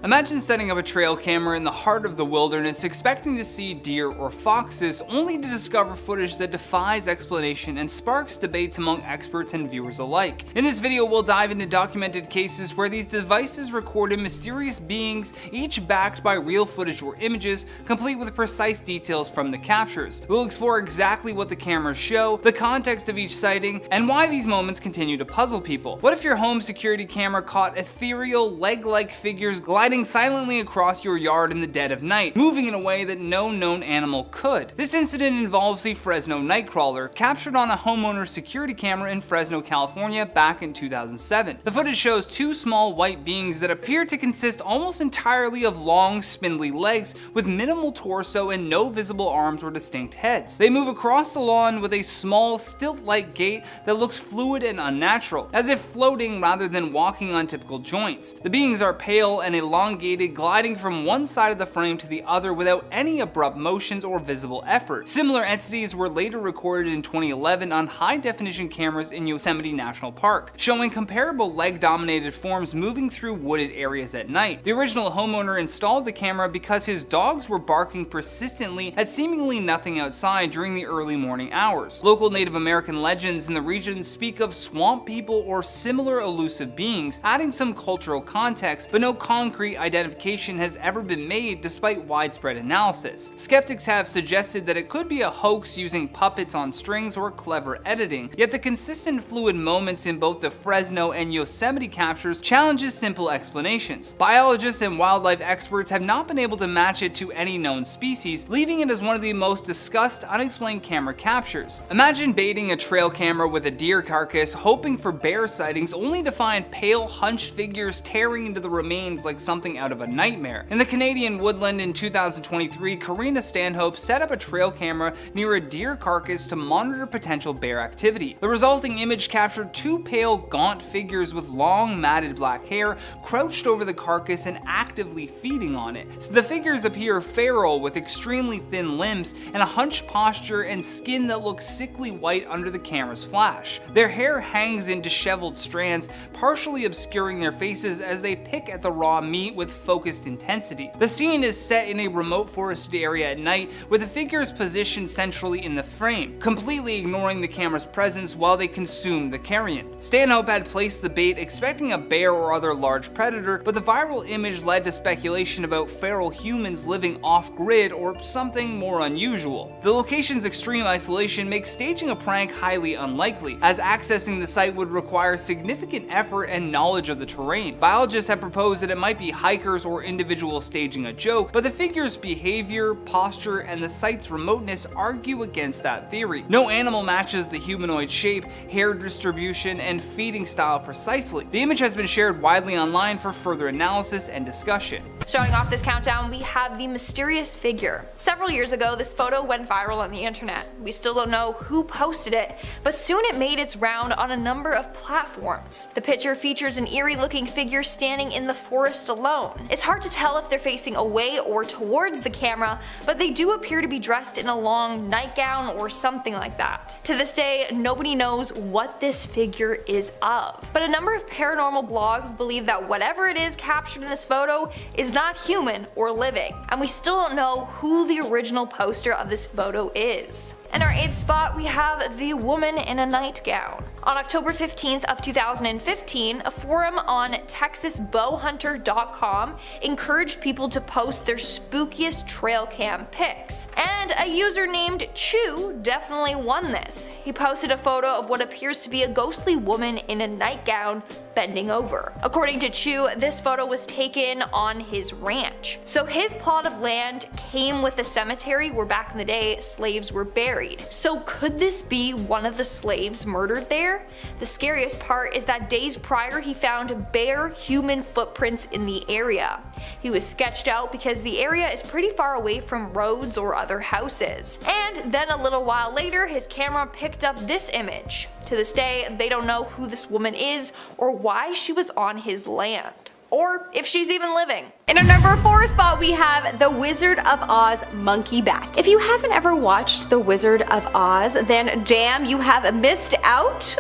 Imagine setting up a trail camera in the heart of the wilderness expecting to see deer or foxes, only to discover footage that defies explanation and sparks debates among experts and viewers alike. In this video, we'll dive into documented cases where these devices recorded mysterious beings, each backed by real footage or images, complete with precise details from the captures. We'll explore exactly what the cameras show, the context of each sighting, and why these moments continue to puzzle people. What if your home security camera caught ethereal, leg-like figures gliding silently across your yard in the dead of night, moving in a way that no known animal could? This incident involves the Fresno nightcrawler, captured on a homeowner's security camera in Fresno, California back in 2007. The footage shows two small white beings that appear to consist almost entirely of long, spindly legs with minimal torso and no visible arms or distinct heads. They move across the lawn with a small, stilt-like gait that looks fluid and unnatural, as if floating rather than walking on typical joints. The beings are pale and elongated, gliding from one side of the frame to the other without any abrupt motions or visible effort. Similar entities were later recorded in 2011 on high-definition cameras in Yosemite National Park, showing comparable leg-dominated forms moving through wooded areas at night. The original homeowner installed the camera because his dogs were barking persistently at seemingly nothing outside during the early morning hours. Local Native American legends in the region speak of swamp people or similar elusive beings, adding some cultural context, but no concrete identification has ever been made despite widespread analysis. Skeptics have suggested that it could be a hoax using puppets on strings or clever editing, yet the consistent fluid moments in both the Fresno and Yosemite captures challenges simple explanations. Biologists and wildlife experts have not been able to match it to any known species, leaving it as one of the most discussed unexplained camera captures. Imagine baiting a trail camera with a deer carcass, hoping for bear sightings, only to find pale, hunched figures tearing into the remains like something out of a nightmare. In the Canadian woodland in 2023, Karina Stanhope set up a trail camera near a deer carcass to monitor potential bear activity. The resulting image captured two pale, gaunt figures with long, matted black hair crouched over the carcass and actively feeding on it. So the figures appear feral with extremely thin limbs and a hunched posture and skin that looks sickly white under the camera's flash. Their hair hangs in disheveled strands, partially obscuring their faces as they pick at the raw meat with focused intensity. The scene is set in a remote forested area at night, with the figures positioned centrally in the frame, completely ignoring the camera's presence while they consume the carrion. Stanhope had placed the bait expecting a bear or other large predator, but the viral image led to speculation about feral humans living off-grid or something more unusual. The location's extreme isolation makes staging a prank highly unlikely, as accessing the site would require significant effort and knowledge of the terrain. Biologists have proposed that it might be hikers or individuals staging a joke, but the figure's behavior, posture, and the site's remoteness argue against that theory. No animal matches the humanoid shape, hair distribution, and feeding style precisely. The image has been shared widely online for further analysis and discussion. Starting off this countdown, we have the mysterious figure. Several years ago, this photo went viral on the internet. We still don't know who posted it, but soon it made its round on a number of platforms. The picture features an eerie-looking figure standing in the forest alone. It's hard to tell if they're facing away or towards the camera, but they do appear to be dressed in a long nightgown or something like that. To this day, nobody knows what this figure is of, but a number of paranormal blogs believe that whatever it is captured in this photo is not human or living, and we still don't know who the original poster of this photo is. In our 8th spot, we have the woman in a nightgown. On October 15th of 2015, a forum on TexasBowhunter.com encouraged people to post their spookiest trail cam pics. And a user named Chew definitely won this. He posted a photo of what appears to be a ghostly woman in a nightgown bending over. According to Chew, this photo was taken on his ranch. So his plot of land came with a cemetery where back in the day slaves were buried. So could this be one of the slaves murdered there? The scariest part is that days prior he found bare human footprints in the area. He was sketched out because the area is pretty far away from roads or other houses. And then a little while later his camera picked up this image. To this day, they don't know who this woman is or why she was on his land. or if she's even living. In our number 4 spot, we have The Wizard of Oz monkey bat. If you haven't ever watched The Wizard of Oz, then damn, you have missed out,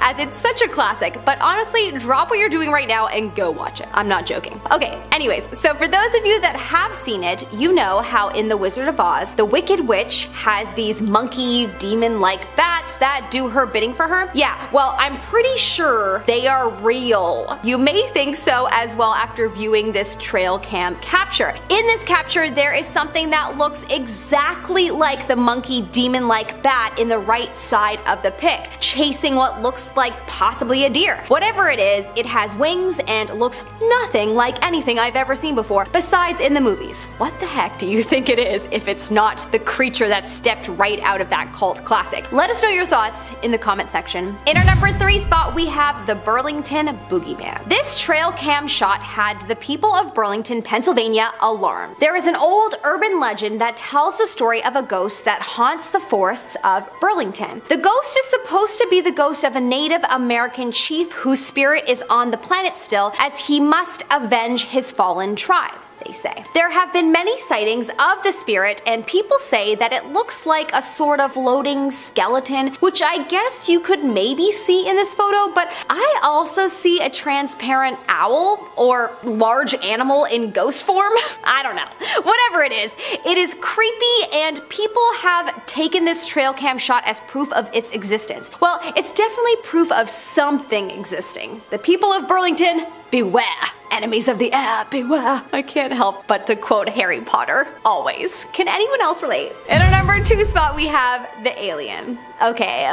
as it's such a classic. But honestly, drop what you're doing right now and go watch it. I'm not joking. Okay, anyways, so for those of you that have seen it, you know how in The Wizard of Oz, the Wicked Witch has these monkey demon-like bats that do her bidding for her. Yeah, well, I'm pretty sure they are real. You may think so as well after viewing this trail cam capture. In this capture, there is something that looks exactly like the monkey demon-like bat in the right side of the pic, chasing what looks like possibly a deer. Whatever it is, it has wings and looks nothing like anything I've ever seen before, besides in the movies. What the heck do you think it is if it's not the creature that stepped right out of that cult classic? Let us know your thoughts in the comment section. In our number 3 spot, we have the Burlington Boogeyman. This trail cam shot had the people of Burlington, Pennsylvania alarmed. There is an old urban legend that tells the story of a ghost that haunts the forests of Burlington. The ghost is supposed to be the ghost of a Native American chief whose spirit is on the planet still, as he must avenge his fallen tribe, they say. There have been many sightings of the spirit, and people say that it looks like a sort of floating skeleton, which I guess you could maybe see in this photo, but I also see a transparent owl or large animal in ghost form. I don't know. Whatever it is creepy, and people have taken this trail cam shot as proof of its existence. Well, it's definitely proof of something existing. The people of Burlington, beware. Enemies of the air, beware. I can't help but to quote Harry Potter, always. Can anyone else relate? In our number 2 spot, we have the alien. Okay.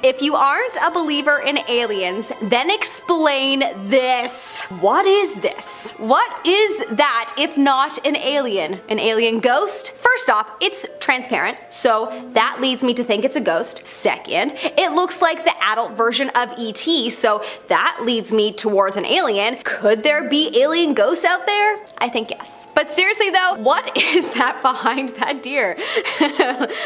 If you aren't a believer in aliens, then explain this. What is this? What is that if not an alien? An alien ghost? First off, it's transparent, so that leads me to think it's a ghost. Second, it looks like the adult version of E.T., so that leads me towards an alien. Could there be alien ghosts out there? I think yes. But seriously though, what is that behind that deer?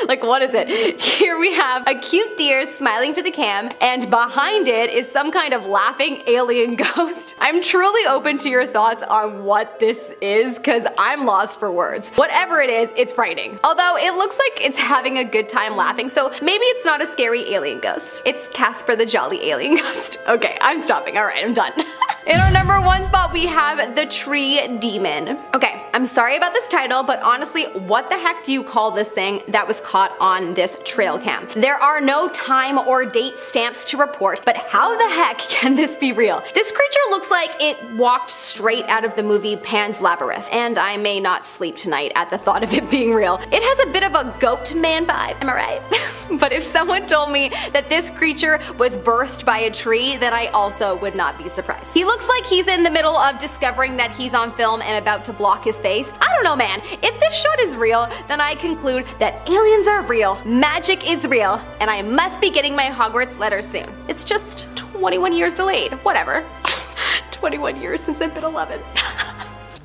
Like, what is it? Here we have a cute deer smiling for the cam, and behind it is some kind of laughing alien ghost. I'm truly open to your thoughts on what this is, cause I'm lost for words. Whatever it is, it's frightening. Although it looks like it's having a good time laughing, so maybe it's not a scary alien ghost. It's Casper the Jolly Alien Ghost. Okay, I'm stopping. Alright, I'm done. In our number 1 spot, we have the Tree Demon. Okay, I'm sorry about this title, but honestly, what the heck do you call this thing that was caught on this trail cam? There are no time or date stamps to report, but how the heck can this be real? This creature looks like it walked straight out of the movie Pan's Labyrinth, and I may not sleep tonight at the thought of it being real. It has a bit of a goat man vibe, am I right? But if someone told me that this creature was birthed by a tree, then I also would not be surprised. He looks like he's in the middle of discovering that he's on film and about to block his face. I don't know, man. If this shot is real, then I conclude that aliens are real, magic is real, and I must be getting my Hogwarts letter soon. It's just 21 years delayed. Whatever. 21 years since I've been 11.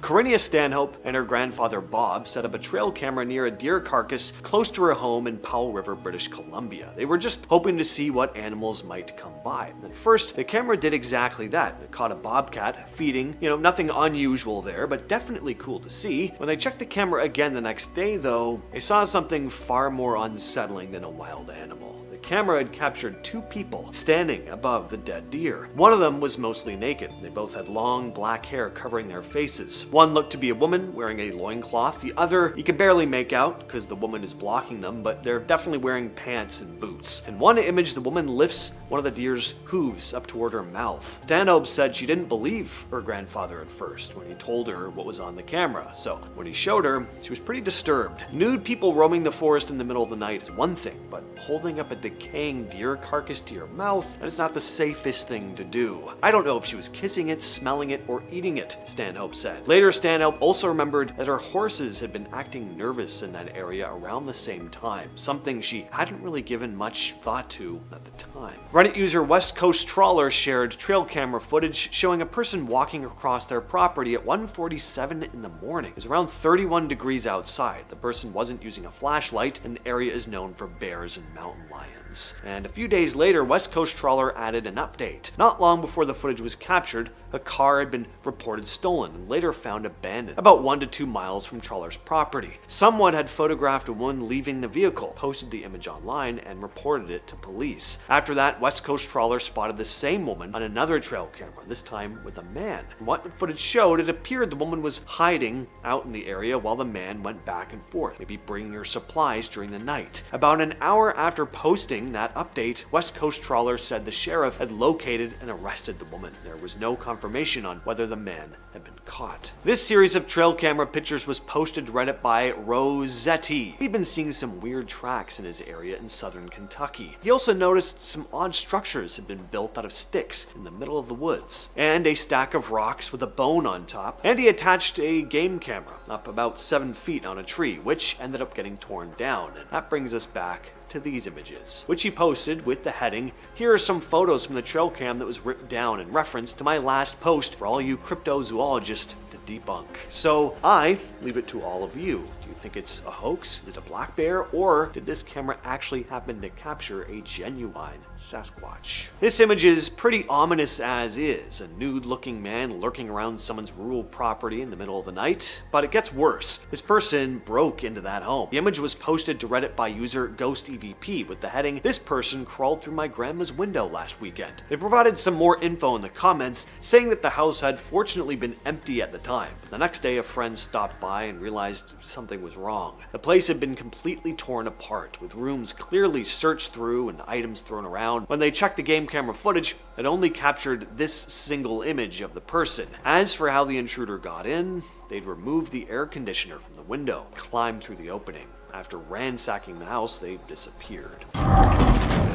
Corinnia Stanhope and her grandfather Bob set up a trail camera near a deer carcass close to her home in Powell River, British Columbia. They were just hoping to see what animals might come by. At first, the camera did exactly that. It caught a bobcat feeding, nothing unusual there, but definitely cool to see. When they checked the camera again the next day though, they saw something far more unsettling than a wild animal. The camera had captured 2 people standing above the dead deer. One of them was mostly naked. They both had long black hair covering their faces. One looked to be a woman wearing a loincloth. The other you can barely make out because the woman is blocking them, but they're definitely wearing pants and boots. In one image, the woman lifts one of the deer's hooves up toward her mouth. Stanhope said she didn't believe her grandfather at first when he told her what was on the camera, so when he showed her, she was pretty disturbed. Nude people roaming the forest in the middle of the night is one thing, but holding up a decaying deer carcass to your mouth, that is not the safest thing to do. I don't know if she was kissing it, smelling it, or eating it, Stanhope said. Later, Stanhope also remembered that her horses had been acting nervous in that area around the same time, something she hadn't really given much thought to at the time. Reddit user West Coast Trawler shared trail camera footage showing a person walking across their property at 1:47 in the morning. It was around 31 degrees outside. The person wasn't using a flashlight, and the area is known for bears and mountain lions. Mountains. And a few days later, West Coast Trawler added an update. Not long before the footage was captured, a car had been reported stolen and later found abandoned about 1 to 2 miles from Trawler's property. Someone had photographed a woman leaving the vehicle, posted the image online, and reported it to police. After that, West Coast Trawler spotted the same woman on another trail camera, this time with a man. And what the footage showed, it appeared the woman was hiding out in the area while the man went back and forth, maybe bringing her supplies during the night. About an hour after posting that update, West Coast Trawler said the sheriff had located and arrested the woman. There was no confirmation on whether the man had been caught. This series of trail camera pictures was posted to Reddit by Rosetti. He'd been seeing some weird tracks in his area in southern Kentucky. He also noticed some odd structures had been built out of sticks in the middle of the woods, and a stack of rocks with a bone on top, and he attached a game camera up about 7 feet on a tree, which ended up getting torn down. And that brings us back to these images, which he posted with the heading, "Here are some photos from the trail cam that was ripped down in reference to my last post for all you cryptozoologists to debunk." So I leave it to all of you. Do you think it's a hoax? Is it a black bear? Or did this camera actually happen to capture a genuine Sasquatch? This image is pretty ominous as is, a nude-looking man lurking around someone's rural property in the middle of the night. But it gets worse. This person broke into that home. The image was posted to Reddit by user GhostEVP with the heading, "This person crawled through my grandma's window last weekend." They provided some more info in the comments, saying that the house had fortunately been empty at the time. But the next day, a friend stopped by and realized something was wrong. The place had been completely torn apart, with rooms clearly searched through and items thrown around. When they checked the game camera footage, it only captured this single image of the person. As for how the intruder got in, they'd removed the air conditioner from the window, climbed through the opening. After ransacking the house, they disappeared.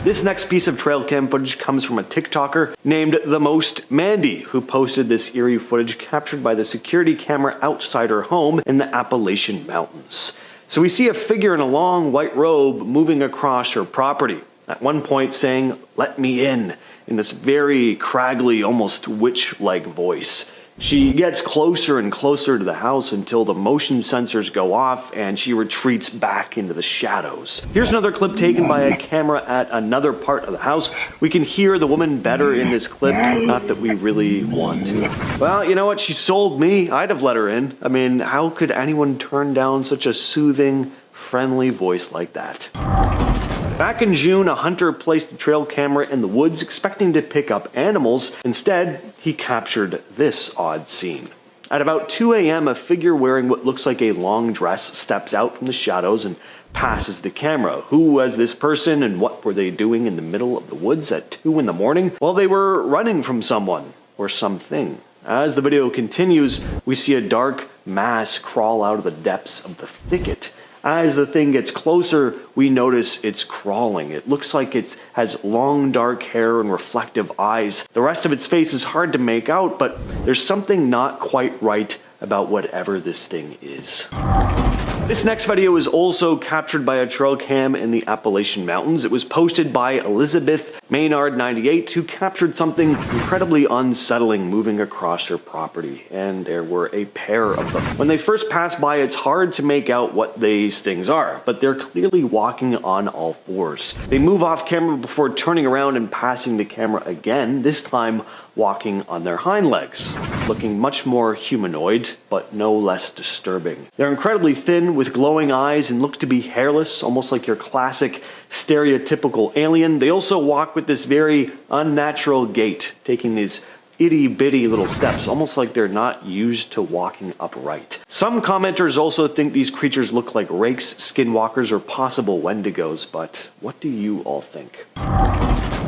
This next piece of trail cam footage comes from a TikToker named The Most Mandy, who posted this eerie footage captured by the security camera outside her home in the Appalachian Mountains. So we see a figure in a long white robe moving across her property, at one point saying, "Let me in this very craggly, almost witch-like voice. She gets closer and closer to the house until the motion sensors go off and she retreats back into the shadows. Here's another clip taken by a camera at another part of the house. We can hear the woman better in this clip, not that we really want to. Well, you know what? She sold me. I'd have let her in. I mean, how could anyone turn down such a soothing, friendly voice like that? Back in June, a hunter placed a trail camera in the woods expecting to pick up animals. Instead, he captured this odd scene. At about 2 a.m., a figure wearing what looks like a long dress steps out from the shadows and passes the camera. Who was this person and what were they doing in the middle of the woods at 2 in the morning? Well, they were running from someone or something. As the video continues, we see a dark mass crawl out of the depths of the thicket. As the thing gets closer, we notice it's crawling. It looks like it has long dark hair and reflective eyes. The rest of its face is hard to make out, but there's something not quite right about whatever this thing is. This next video is also captured by a trail cam in the Appalachian Mountains. It was posted by Elizabeth Maynard 98, who captured something incredibly unsettling moving across her property, and there were a pair of them. When they first pass by, it's hard to make out what these things are, but they're clearly walking on all fours. They move off camera before turning around and passing the camera again, this time walking on their hind legs, looking much more humanoid, but no less disturbing. They're incredibly thin with glowing eyes and look to be hairless, almost like your classic stereotypical alien. They also walk with this very unnatural gait, taking these itty-bitty little steps, almost like they're not used to walking upright. Some commenters also think these creatures look like rakes, skinwalkers, or possible wendigos, but what do you all think?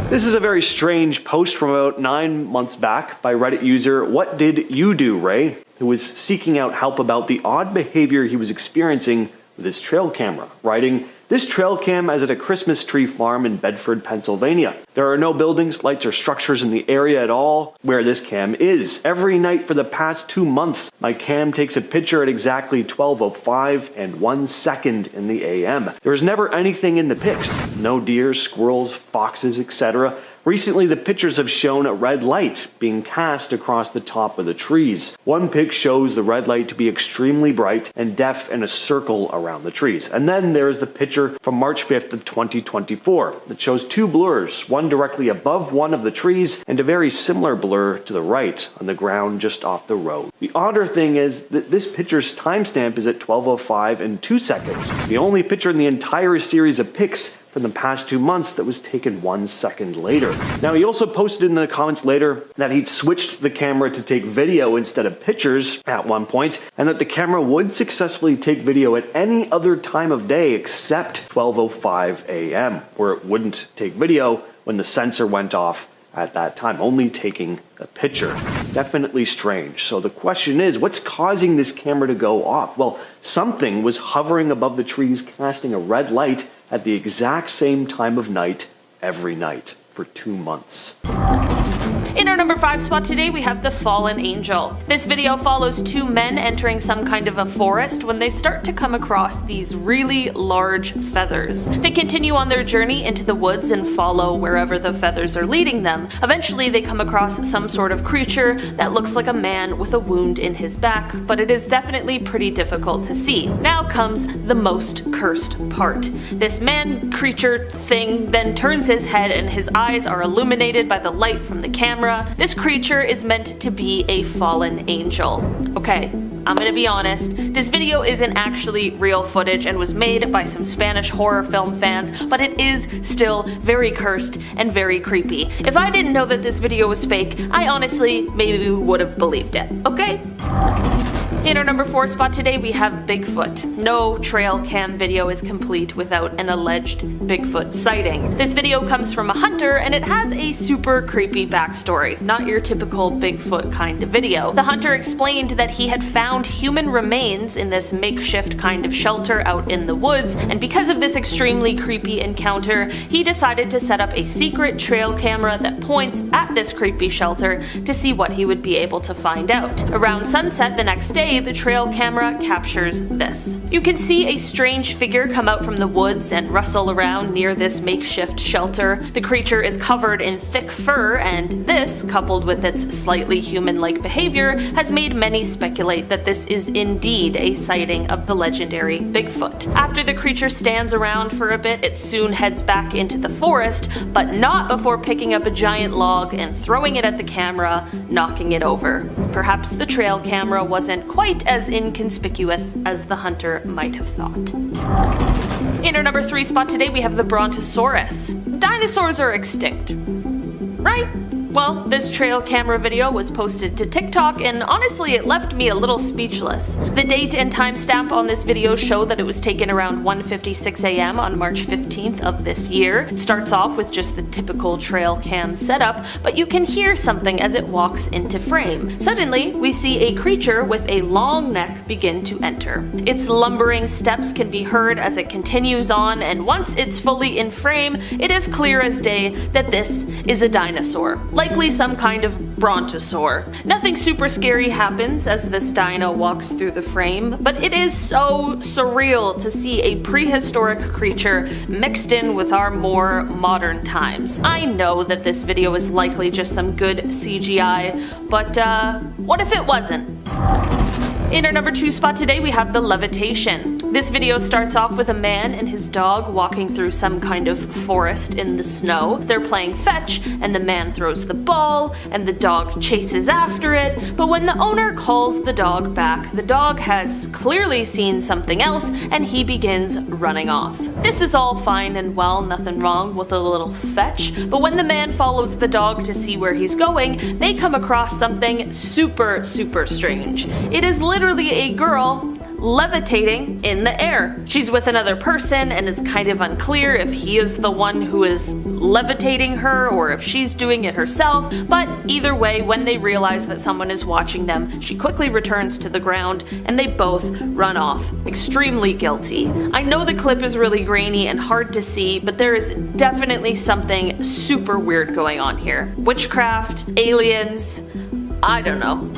This is a very strange post from about 9 months back by Reddit user What Did You Do, Ray?, who was seeking out help about the odd behavior he was experiencing with his trail camera, writing, "This trail cam is at a Christmas tree farm in Bedford, Pennsylvania. There are no buildings, lights, or structures in the area at all where this cam is. Every night for the past 2 months, my cam takes a picture at exactly 12:05 and 1 second in the AM. There is never anything in the pics. No deer, squirrels, foxes, etc. Recently, the pictures have shown a red light being cast across the top of the trees. One pic shows the red light to be extremely bright and depth in a circle around the trees. And then there is the picture from March 5th of 2024 that shows two blurs, one directly above one of the trees and a very similar blur to the right on the ground just off the road. The odder thing is that this picture's timestamp is at 12:05 and 2 seconds. It's the only picture in the entire series of pics from the past 2 months that was taken 1 second later. Now, he also posted in the comments later that he'd switched the camera to take video instead of pictures at one point, and that the camera would successfully take video at any other time of day except 12:05 a.m., where it wouldn't take video when the sensor went off at that time, only taking a picture. Definitely strange. So the question is, what's causing this camera to go off? Well, something was hovering above the trees, casting a red light at the exact same time of night every night for 2 months. In our number 5 spot today, we have the fallen angel. This video follows two men entering some kind of a forest when they start to come across these really large feathers. They continue on their journey into the woods and follow wherever the feathers are leading them. Eventually, they come across some sort of creature that looks like a man with a wound in his back, but it is definitely pretty difficult to see. Now comes the most cursed part. This man creature thing then turns his head and his eyes are illuminated by the light from the camera. This creature is meant to be a fallen angel. Okay, I'm gonna be honest, this video isn't actually real footage and was made by some Spanish horror film fans, but it is still very cursed and very creepy. If I didn't know that this video was fake, I honestly maybe would have believed it, okay? In our number 4 spot today, we have Bigfoot. No trail cam video is complete without an alleged Bigfoot sighting. This video comes from a hunter and it has a super creepy backstory, not your typical Bigfoot kind of video. The hunter explained that he had found human remains in this makeshift kind of shelter out in the woods, and because of this extremely creepy encounter, he decided to set up a secret trail camera that points at this creepy shelter to see what he would be able to find out. Around sunset the next day, the trail camera captures this. You can see a strange figure come out from the woods and rustle around near this makeshift shelter. The creature is covered in thick fur, and this, coupled with its slightly human-like behavior, has made many speculate that this is indeed a sighting of the legendary Bigfoot. After the creature stands around for a bit, it soon heads back into the forest, but not before picking up a giant log and throwing it at the camera, knocking it over. Perhaps the trail camera wasn't quite as inconspicuous as the hunter might have thought. In our number 3 spot today, we have the Brontosaurus. Dinosaurs are extinct, right? Well, this trail camera video was posted to TikTok, and honestly it left me a little speechless. The date and timestamp on this video show that it was taken around 1:56 a.m. on March 15th of this year. It starts off with just the typical trail cam setup, but you can hear something as it walks into frame. Suddenly, we see a creature with a long neck begin to enter. Its lumbering steps can be heard as it continues on, and once it's fully in frame, it is clear as day that this is a dinosaur. Likely some kind of brontosaur. Nothing super scary happens as this dino walks through the frame, but it is so surreal to see a prehistoric creature mixed in with our more modern times. I know that this video is likely just some good CGI, but what if it wasn't? In our number 2 spot today, we have the levitation. This video starts off with a man and his dog walking through some kind of forest in the snow. They're playing fetch, and the man throws the ball, and the dog chases after it, but when the owner calls the dog back, the dog has clearly seen something else, and he begins running off. This is all fine and well, nothing wrong with a little fetch, but when the man follows the dog to see where he's going, they come across something super strange. It is literally a girl levitating in the air. She's with another person, and it's kind of unclear if he is the one who is levitating her or if she's doing it herself, but either way, when they realize that someone is watching them, she quickly returns to the ground and they both run off, extremely guilty. I know the clip is really grainy and hard to see, but there is definitely something super weird going on here. Witchcraft, aliens, I don't know.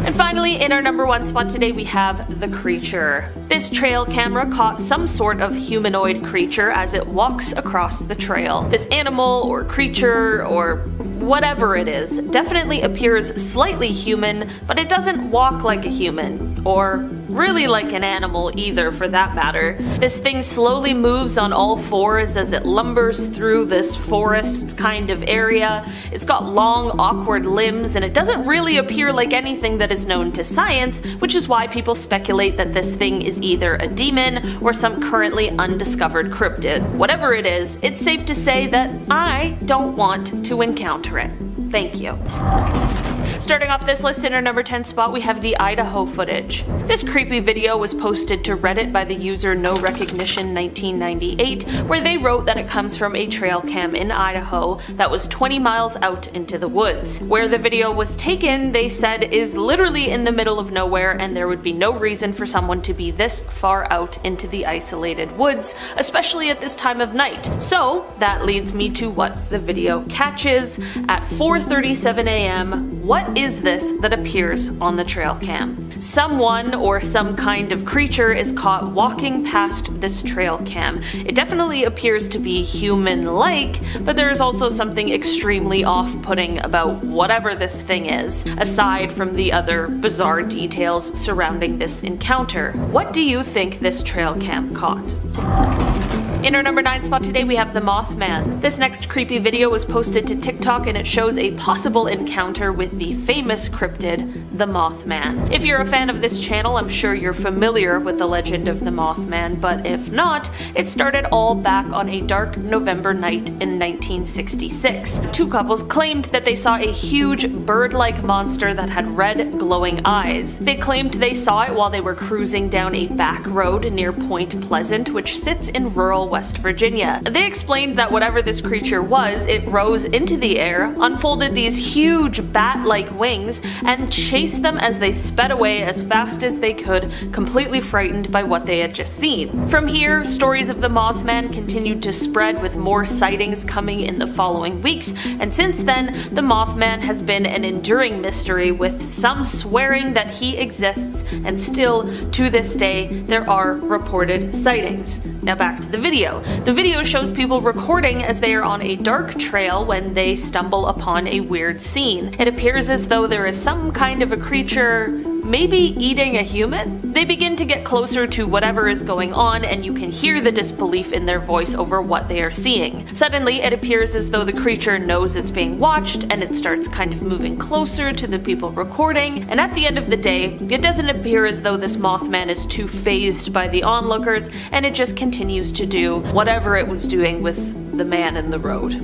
And finally, in our number 1 spot today, we have the creature. This trail camera caught some sort of humanoid creature as it walks across the trail. This animal or creature or whatever it is definitely appears slightly human, but it doesn't walk like a human, or really like an animal either for that matter. This thing slowly moves on all fours as it lumbers through this forest kind of area. It's got long, awkward limbs, and it doesn't really appear like anything that is known to science, which is why people speculate that this thing is either a demon or some currently undiscovered cryptid. Whatever it is, it's safe to say that I don't want to encounter it. Thank you. Starting off this list in our number 10 spot, we have the Idaho footage. This creepy video was posted to Reddit by the user No Recognition 1998, where they wrote that it comes from a trail cam in Idaho that was 20 miles out into the woods. Where the video was taken, they said, is literally in the middle of nowhere, and there would be no reason for someone to be this far out into the isolated woods, especially at this time of night. So that leads me to what the video catches. At 4:37 a.m., what is this that appears on the trail cam? Someone or some kind of creature is caught walking past this trail cam. It definitely appears to be human-like, but there is also something extremely off-putting about whatever this thing is, aside from the other bizarre details surrounding this encounter. What do you think this trail cam caught? In our number 9 spot today, we have the Mothman. This next creepy video was posted to TikTok, and it shows a possible encounter with the famous cryptid, the Mothman. If you're a fan of this channel, I'm sure you're familiar with the legend of the Mothman, but if not, it started all back on a dark November night in 1966. Two couples claimed that they saw a huge bird-like monster that had red glowing eyes. They claimed they saw it while they were cruising down a back road near Point Pleasant, which sits in rural West Virginia. They explained that whatever this creature was, it rose into the air, unfolded these huge bat-like wings, and chased them as they sped away as fast as they could, completely frightened by what they had just seen. From here, stories of the Mothman continued to spread, with more sightings coming in the following weeks, and since then, the Mothman has been an enduring mystery, with some swearing that he exists, and still, to this day, there are reported sightings. Now back to the video. The video shows people recording as they are on a dark trail when they stumble upon a weird scene. It appears as though there is some kind of a creature, maybe eating a human? They begin to get closer to whatever is going on, and you can hear the disbelief in their voice over what they are seeing. Suddenly, it appears as though the creature knows it's being watched, and it starts kind of moving closer to the people recording, and at the end of the day, it doesn't appear as though this Mothman is too fazed by the onlookers, and it just continues to do whatever it was doing with the man in the road.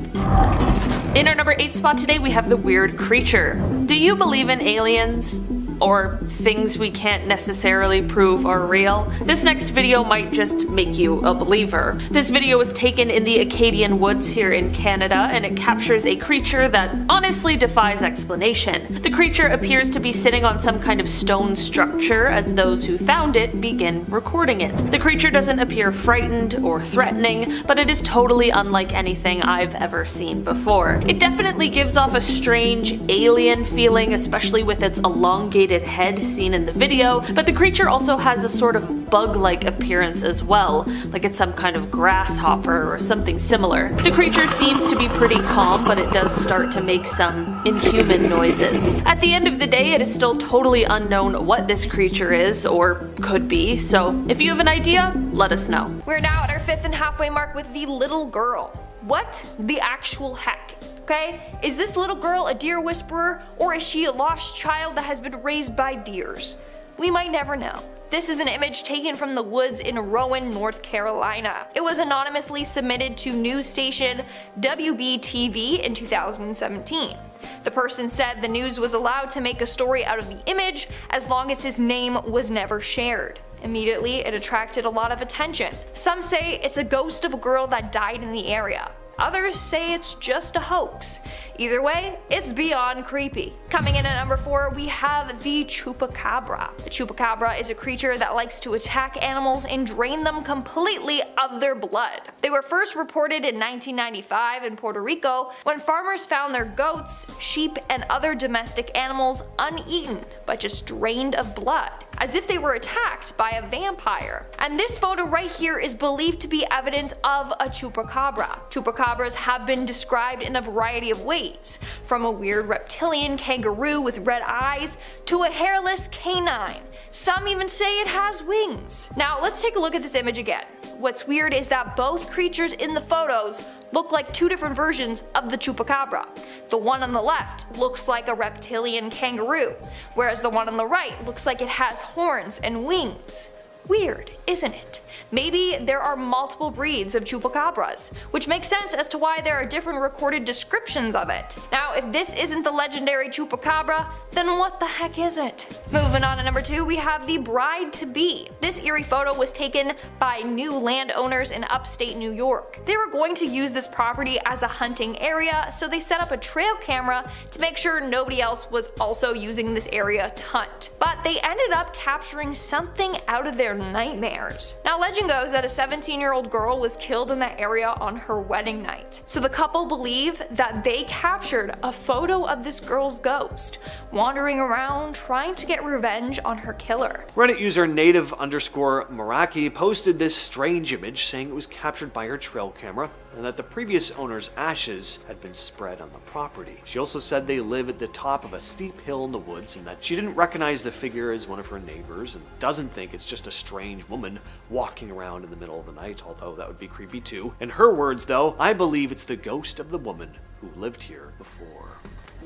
In our number 8 spot today, we have the weird creature. Do you believe in aliens? Or things we can't necessarily prove are real? This next video might just make you a believer. This video was taken in the Acadian woods here in Canada, and it captures a creature that honestly defies explanation. The creature appears to be sitting on some kind of stone structure as those who found it begin recording it. The creature doesn't appear frightened or threatening, but it is totally unlike anything I've ever seen before. It definitely gives off a strange alien feeling, especially with its elongated head seen in the video, but the creature also has a sort of bug-like appearance as well, like it's some kind of grasshopper or something similar. The creature seems to be pretty calm, but it does start to make some inhuman noises. At the end of the day, it is still totally unknown what this creature is, or could be, so if you have an idea, let us know. We're now at our 5th and halfway mark with the little girl. What the actual heck? Okay? Is this little girl a deer whisperer, or is she a lost child that has been raised by deers? We might never know. This is an image taken from the woods in Rowan, North Carolina. It was anonymously submitted to news station WBTV in 2017. The person said the news was allowed to make a story out of the image as long as his name was never shared. Immediately, it attracted a lot of attention. Some say it's a ghost of a girl that died in the area. Others say it's just a hoax. Either way, it's beyond creepy. Coming in at number 4, we have the chupacabra. The chupacabra is a creature that likes to attack animals and drain them completely of their blood. They were first reported in 1995 in Puerto Rico when farmers found their goats, sheep, and other domestic animals uneaten but just drained of blood, as if they were attacked by a vampire. And this photo right here is believed to be evidence of a chupacabra. Chupacabras have been described in a variety of ways, from a weird reptilian kangaroo with red eyes to a hairless canine. Some even say it has wings. Now let's take a look at this image again. What's weird is that both creatures in the photos look like two different versions of the chupacabra. The one on the left looks like a reptilian kangaroo, whereas the one on the right looks like it has horns and wings. Weird, isn't it? Maybe there are multiple breeds of chupacabras, which makes sense as to why there are different recorded descriptions of it. Now, if this isn't the legendary chupacabra, then what the heck is it? Moving on to number 2, we have the bride-to-be. This eerie photo was taken by new landowners in upstate New York. They were going to use this property as a hunting area, so they set up a trail camera to make sure nobody else was also using this area to hunt. But they ended up capturing something out of their nightmares. Now, legend goes that a 17-year-old girl was killed in that area on her wedding night. So the couple believe that they captured a photo of this girl's ghost, wandering around trying to get revenge on her killer. Reddit user native_Meraki posted this strange image saying it was captured by her trail camera and that the previous owner's ashes had been spread on the property. She also said they live at the top of a steep hill in the woods and that she didn't recognize the figure as one of her neighbors and doesn't think it's just a strange woman walking around in the middle of the night, although that would be creepy too. In her words though, I believe it's the ghost of the woman who lived here before.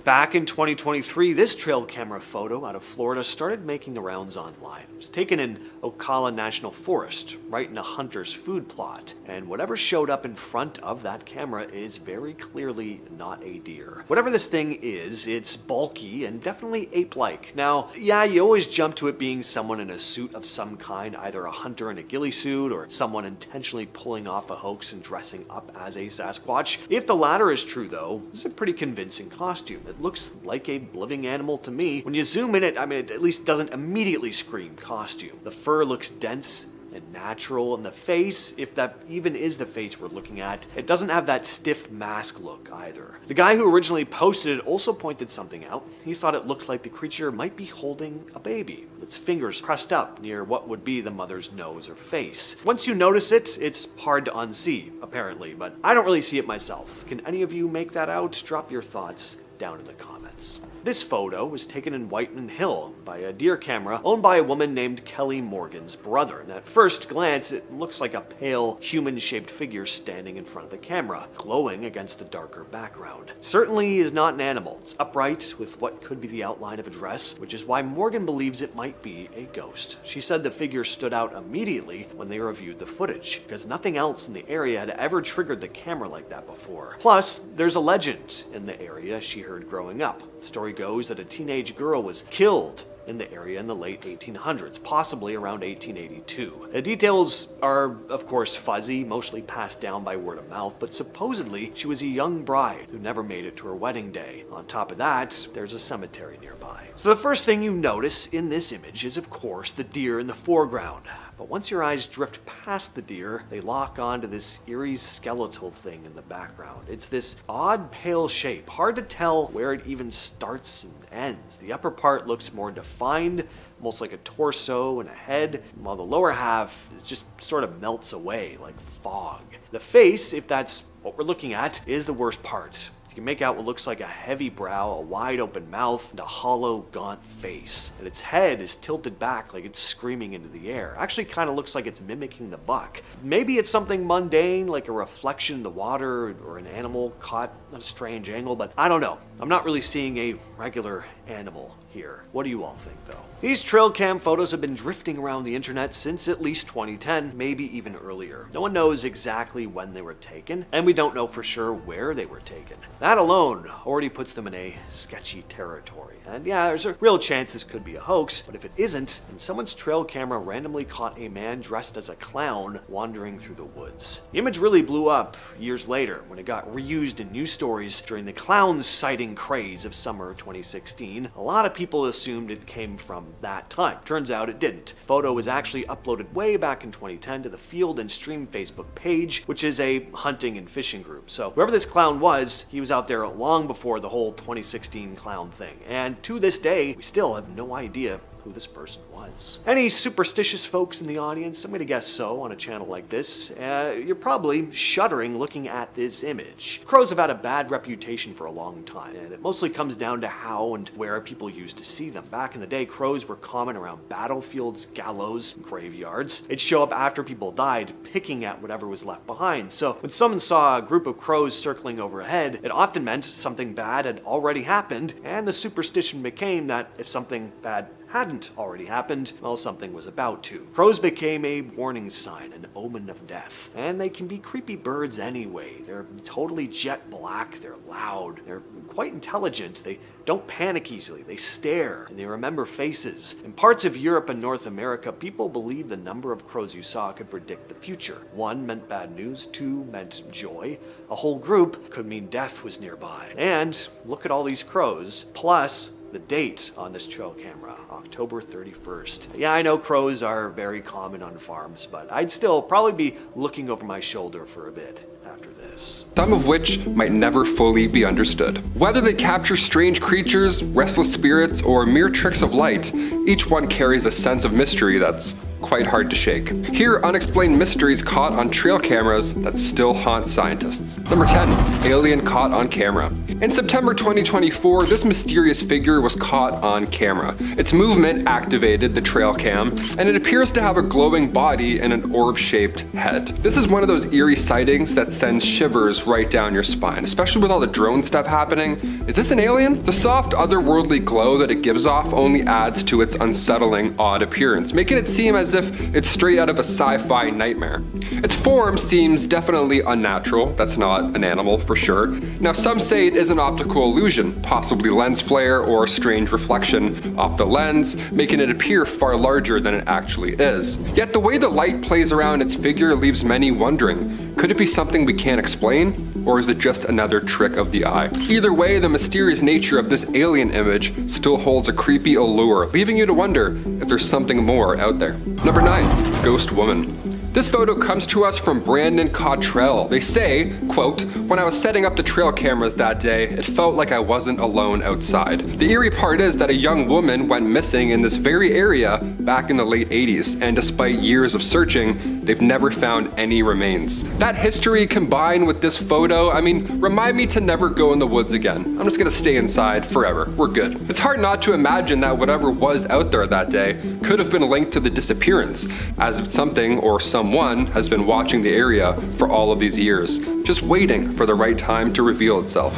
Back in 2023, this trail camera photo out of Florida started making the rounds online. It was taken in Ocala National Forest, right in a hunter's food plot, and whatever showed up in front of that camera is very clearly not a deer. Whatever this thing is, it's bulky and definitely ape-like. Now, yeah, you always jump to it being someone in a suit of some kind, either a hunter in a ghillie suit or someone intentionally pulling off a hoax and dressing up as a Sasquatch. If the latter is true though, it's a pretty convincing costume. It looks like a living animal to me. When you zoom in it at least doesn't immediately scream costume. The fur looks dense and natural, and the face, if that even is the face we're looking at, it doesn't have that stiff mask look either. The guy who originally posted it also pointed something out. He thought it looked like the creature might be holding a baby, with its fingers pressed up near what would be the mother's nose or face. Once you notice it, it's hard to unsee, apparently, but I don't really see it myself. Can any of you make that out? Drop your thoughts down in the comments. This photo was taken in Whiteman Hill by a deer camera owned by a woman named Kelly Morgan's brother, and at first glance it looks like a pale, human-shaped figure standing in front of the camera, glowing against the darker background. Certainly is not an animal. It's upright with what could be the outline of a dress, which is why Morgan believes it might be a ghost. She said the figure stood out immediately when they reviewed the footage, because nothing else in the area had ever triggered the camera like that before. Plus, there's a legend in the area she heard growing up. The story goes that a teenage girl was killed in the area in the late 1800s, possibly around 1882. The details are, of course, fuzzy, mostly passed down by word of mouth, but supposedly she was a young bride who never made it to her wedding day. On top of that, there's a cemetery nearby. So the first thing you notice in this image is, of course, the deer in the foreground. But once your eyes drift past the deer, they lock onto this eerie skeletal thing in the background. It's this odd pale shape, hard to tell where it even starts and ends. The upper part looks more defined, almost like a torso and a head, while the lower half just sort of melts away like fog. The face, if that's what we're looking at, is the worst part. You can make out what looks like a heavy brow, a wide open mouth, and a hollow, gaunt face. And its head is tilted back like it's screaming into the air. Actually kind of looks like it's mimicking the buck. Maybe it's something mundane, like a reflection in the water or an animal caught at a strange angle, but I don't know. I'm not really seeing a regular animal here. What do you all think, though? These trail cam photos have been drifting around the internet since at least 2010, maybe even earlier. No one knows exactly when they were taken, and we don't know for sure where they were taken. That alone already puts them in a sketchy territory. And yeah, there's a real chance this could be a hoax, but if it isn't, then someone's trail camera randomly caught a man dressed as a clown wandering through the woods. The image really blew up years later when it got reused in news stories during the clown sighting craze of summer 2016. A lot of people assumed it came from that time. Turns out it didn't. The photo was actually uploaded way back in 2010 to the Field and Stream Facebook page, which is a hunting and fishing group. So whoever this clown was, he was out there long before the whole 2016 clown thing. And to this day, we still have no idea who this person was. Any superstitious folks in the audience? I'm gonna guess so on a channel like this. You're probably shuddering looking at this image. Crows have had a bad reputation for a long time, and it mostly comes down to how and where people used to see them. Back in the day, crows were common around battlefields, gallows, and graveyards. They'd show up after people died, picking at whatever was left behind. So when someone saw a group of crows circling overhead, it often meant something bad had already happened, and the superstition became that if something bad hadn't already happened, well, something was about to. Crows became a warning sign, an omen of death. And they can be creepy birds anyway. They're totally jet black, they're loud, they're quite intelligent, they don't panic easily, they stare, and they remember faces. In parts of Europe and North America, people believed the number of crows you saw could predict the future. 1 meant bad news, 2 meant joy. A whole group could mean death was nearby. And look at all these crows, plus the date on this trail camera, October 31st. Yeah, I know crows are very common on farms, but I'd still probably be looking over my shoulder for a bit after this. Some of which might never fully be understood. Whether they capture strange creatures, restless spirits, or mere tricks of light, each one carries a sense of mystery that's quite hard to shake. Here are unexplained mysteries caught on trail cameras that still haunt scientists. Number 10, alien caught on camera. In September 2024, this mysterious figure was caught on camera. Its movement activated the trail cam, and it appears to have a glowing body and an orb-shaped head. This is one of those eerie sightings that sends shivers right down your spine, especially with all the drone stuff happening. Is this an alien? The soft, otherworldly glow that it gives off only adds to its unsettling, odd appearance, making it seem as if it's straight out of a sci-fi nightmare. Its form seems definitely unnatural. That's not an animal for sure. Now, some say it is an optical illusion, possibly lens flare or a strange reflection off the lens, making it appear far larger than it actually is. Yet the way the light plays around its figure leaves many wondering, could it be something we can't explain? Or is it just another trick of the eye? Either way, the mysterious nature of this alien image still holds a creepy allure, leaving you to wonder if there's something more out there. Number 9, Ghost Woman. This photo comes to us from Brandon Cottrell. They say, quote, "When I was setting up the trail cameras that day, it felt like I wasn't alone outside." The eerie part is that a young woman went missing in this very area back in the late 80s, and despite years of searching, they've never found any remains. That history combined with this photo, remind me to never go in the woods again. I'm just gonna stay inside forever. We're good. It's hard not to imagine that whatever was out there that day could have been linked to the disappearance, as if something or someone has been watching the area for all of these years, just waiting for the right time to reveal itself.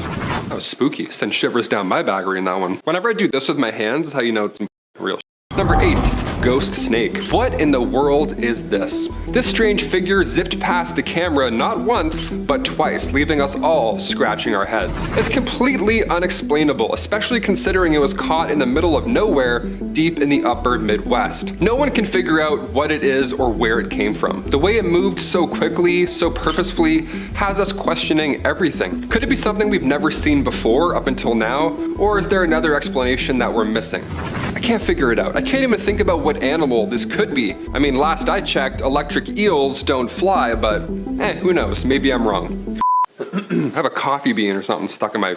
That was spooky. Sent shivers down my back reading that one. Whenever I do this with my hands, is how you know it's real. Number 8, Ghost Snake. What in the world is this? This strange figure zipped past the camera not once, but twice, leaving us all scratching our heads. It's completely unexplainable, especially considering it was caught in the middle of nowhere, deep in the upper Midwest. No one can figure out what it is or where it came from. The way it moved so quickly, so purposefully, has us questioning everything. Could it be something we've never seen before up until now? Or is there another explanation that we're missing? I can't figure it out. I can't even think about what animal this could be. Last I checked, electric eels don't fly, but who knows? Maybe I'm wrong. I have a coffee bean or something stuck in my...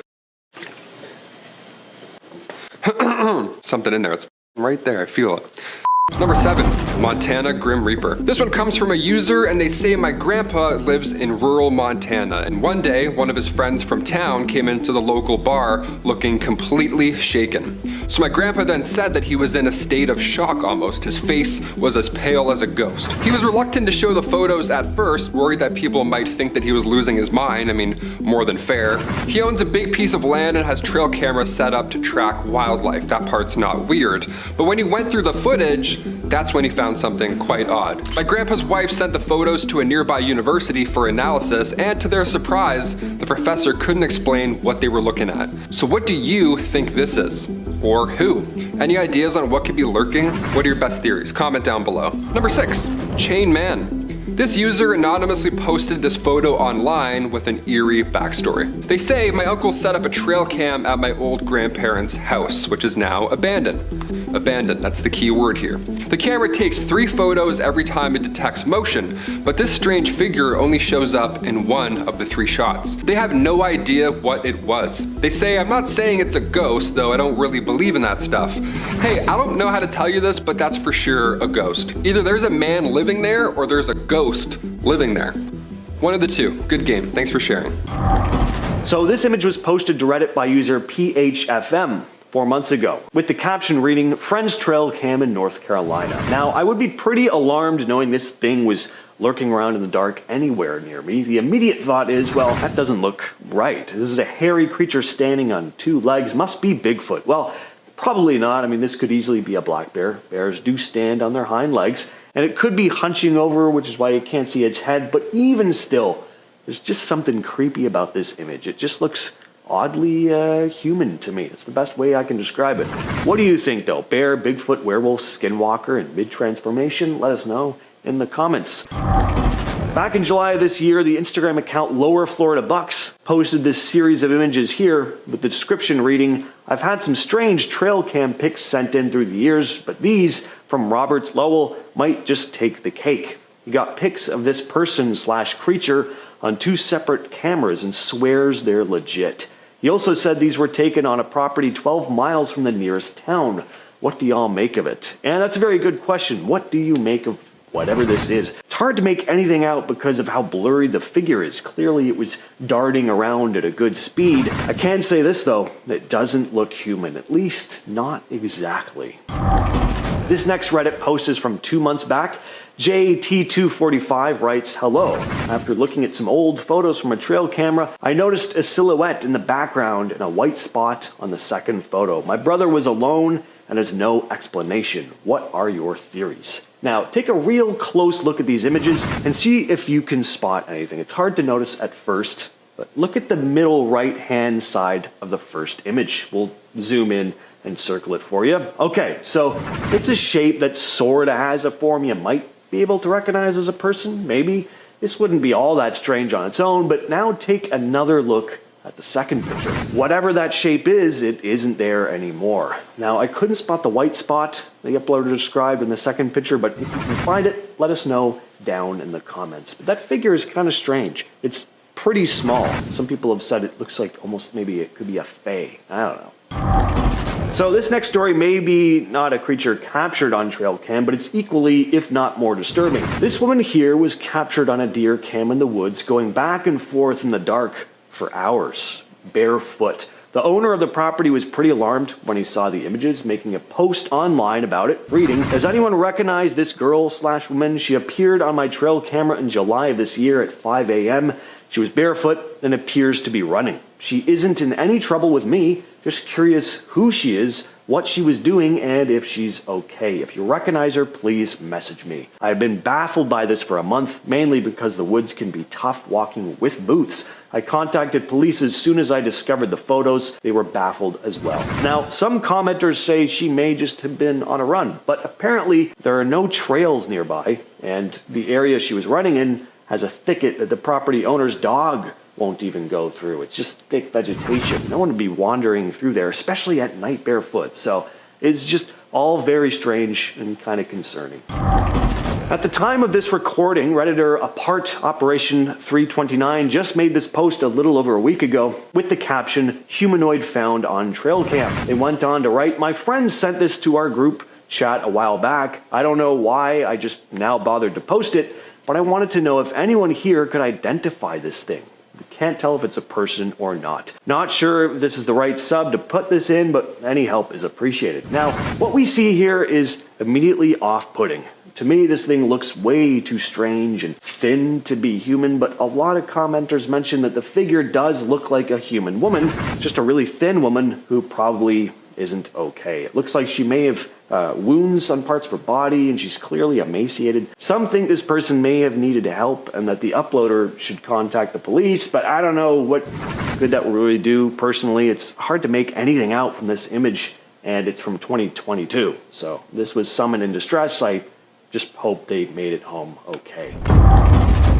something in there. It's right there. I feel it. Number 7, Montana Grim Reaper. This one comes from a user and they say my grandpa lives in rural Montana, and one day one of his friends from town came into the local bar looking completely shaken. So my grandpa then said that he was in a state of shock almost. His face was as pale as a ghost. He was reluctant to show the photos at first, worried that people might think that he was losing his mind. I mean, more than fair. He owns a big piece of land and has trail cameras set up to track wildlife. That part's not weird. But when he went through the footage, that's when he found something quite odd. My grandpa's wife sent the photos to a nearby university for analysis, and to their surprise, the professor couldn't explain what they were looking at. So what do you think this is? Or who? Any ideas on what could be lurking? What are your best theories? Comment down below. Number 6, Chain Man. This user anonymously posted this photo online with an eerie backstory. They say, my uncle set up a trail cam at my old grandparents' house, which is now abandoned. Abandoned, that's the key word here. The camera takes 3 photos every time it detects motion, but this strange figure only shows up in 1 of the 3 shots. They have no idea what it was. They say, I'm not saying it's a ghost, though I don't really believe in that stuff. Hey, I don't know how to tell you this, but that's for sure a ghost. Either there's a man living there or there's a ghost living there. One of the 2. Good game. Thanks for sharing. So this image was posted to Reddit by user PHFM 4 months ago, with the caption reading, Friends Trail Cam in North Carolina. Now, I would be pretty alarmed knowing this thing was lurking around in the dark anywhere near me. The immediate thought is, well, that doesn't look right. This is a hairy creature standing on 2 legs. Must be Bigfoot. Well, probably not. I mean, this could easily be a black bear. Bears do stand on their hind legs, and it could be hunching over, which is why you can't see its head. But even still, there's just something creepy about this image. It just looks oddly human to me. It's the best way I can describe it. What do you think, though? Bear, Bigfoot, werewolf, skinwalker, and mid-transformation? Let us know in the comments. Back in July of this year, the Instagram account Lower Florida Bucks posted this series of images here with the description reading, I've had some strange trail cam pics sent in through the years, but these from Roberts Lowell might just take the cake. He got pics of this person/creature on 2 separate cameras and swears they're legit. He also said these were taken on a property 12 miles from the nearest town. What do y'all make of it? And that's a very good question. What do you make of whatever this is? It's hard to make anything out because of how blurry the figure is. Clearly it was darting around at a good speed. I can say this though, it doesn't look human, at least not exactly. This next Reddit post is from 2 months back. JT245 writes, hello. After looking at some old photos from a trail camera, I noticed a silhouette in the background and a white spot on the second photo. My brother was alone and has no explanation. What are your theories? Now, take a real close look at these images and see if you can spot anything. It's hard to notice at first, but look at the middle right-hand side of the first image. We'll zoom in and circle it for you. Okay, so it's a shape that sort of has a form you might be able to recognize as a person, maybe. This wouldn't be all that strange on its own, but now take another look at the second picture. Whatever that shape is, it isn't there anymore. Now, I couldn't spot the white spot the uploader described in the second picture, but if you can find it, let us know down in the comments. But that figure is kind of strange. It's pretty small. Some people have said it looks like almost maybe it could be a fae. I don't know. So this next story may be not a creature captured on trail cam, but it's equally, if not more disturbing. This woman here was captured on a deer cam in the woods, going back and forth in the dark for hours, barefoot. The owner of the property was pretty alarmed when he saw the images, making a post online about it, reading, does anyone recognize this girl/woman? She appeared on my trail camera in July of this year at 5 a.m. She was barefoot and appears to be running. She isn't in any trouble with me, just curious who she is, what she was doing, and if she's okay. If you recognize her, please message me. I've been baffled by this for a month, mainly because the woods can be tough walking with boots. I contacted police as soon as I discovered the photos. They were baffled as well. Now, some commenters say she may just have been on a run, but apparently there are no trails nearby, and the area she was running in has a thicket that the property owner's dog won't even go through. It's just thick vegetation. No one would be wandering through there, especially at night barefoot. So it's just all very strange and kind of concerning. At the time of this recording, Redditor Apart Operation 329 just made this post a little over a week ago with the caption, humanoid found on trail cam. They went on to write, my friend sent this to our group chat a while back. I don't know why I just now bothered to post it, but I wanted to know if anyone here could identify this thing. We can't tell if it's a person or not. Not sure if this is the right sub to put this in, but any help is appreciated. Now, what we see here is immediately off-putting. To me, this thing looks way too strange and thin to be human, but a lot of commenters mention that the figure does look like a human woman, just a really thin woman who probably isn't okay. It looks like she may have wounds on parts of her body, and she's clearly emaciated. Some think this person may have needed help and that the uploader should contact the police, but I don't know what good that will really do. Personally, it's hard to make anything out from this image, and it's from 2022. So this was someone in distress. I just hope they made it home okay.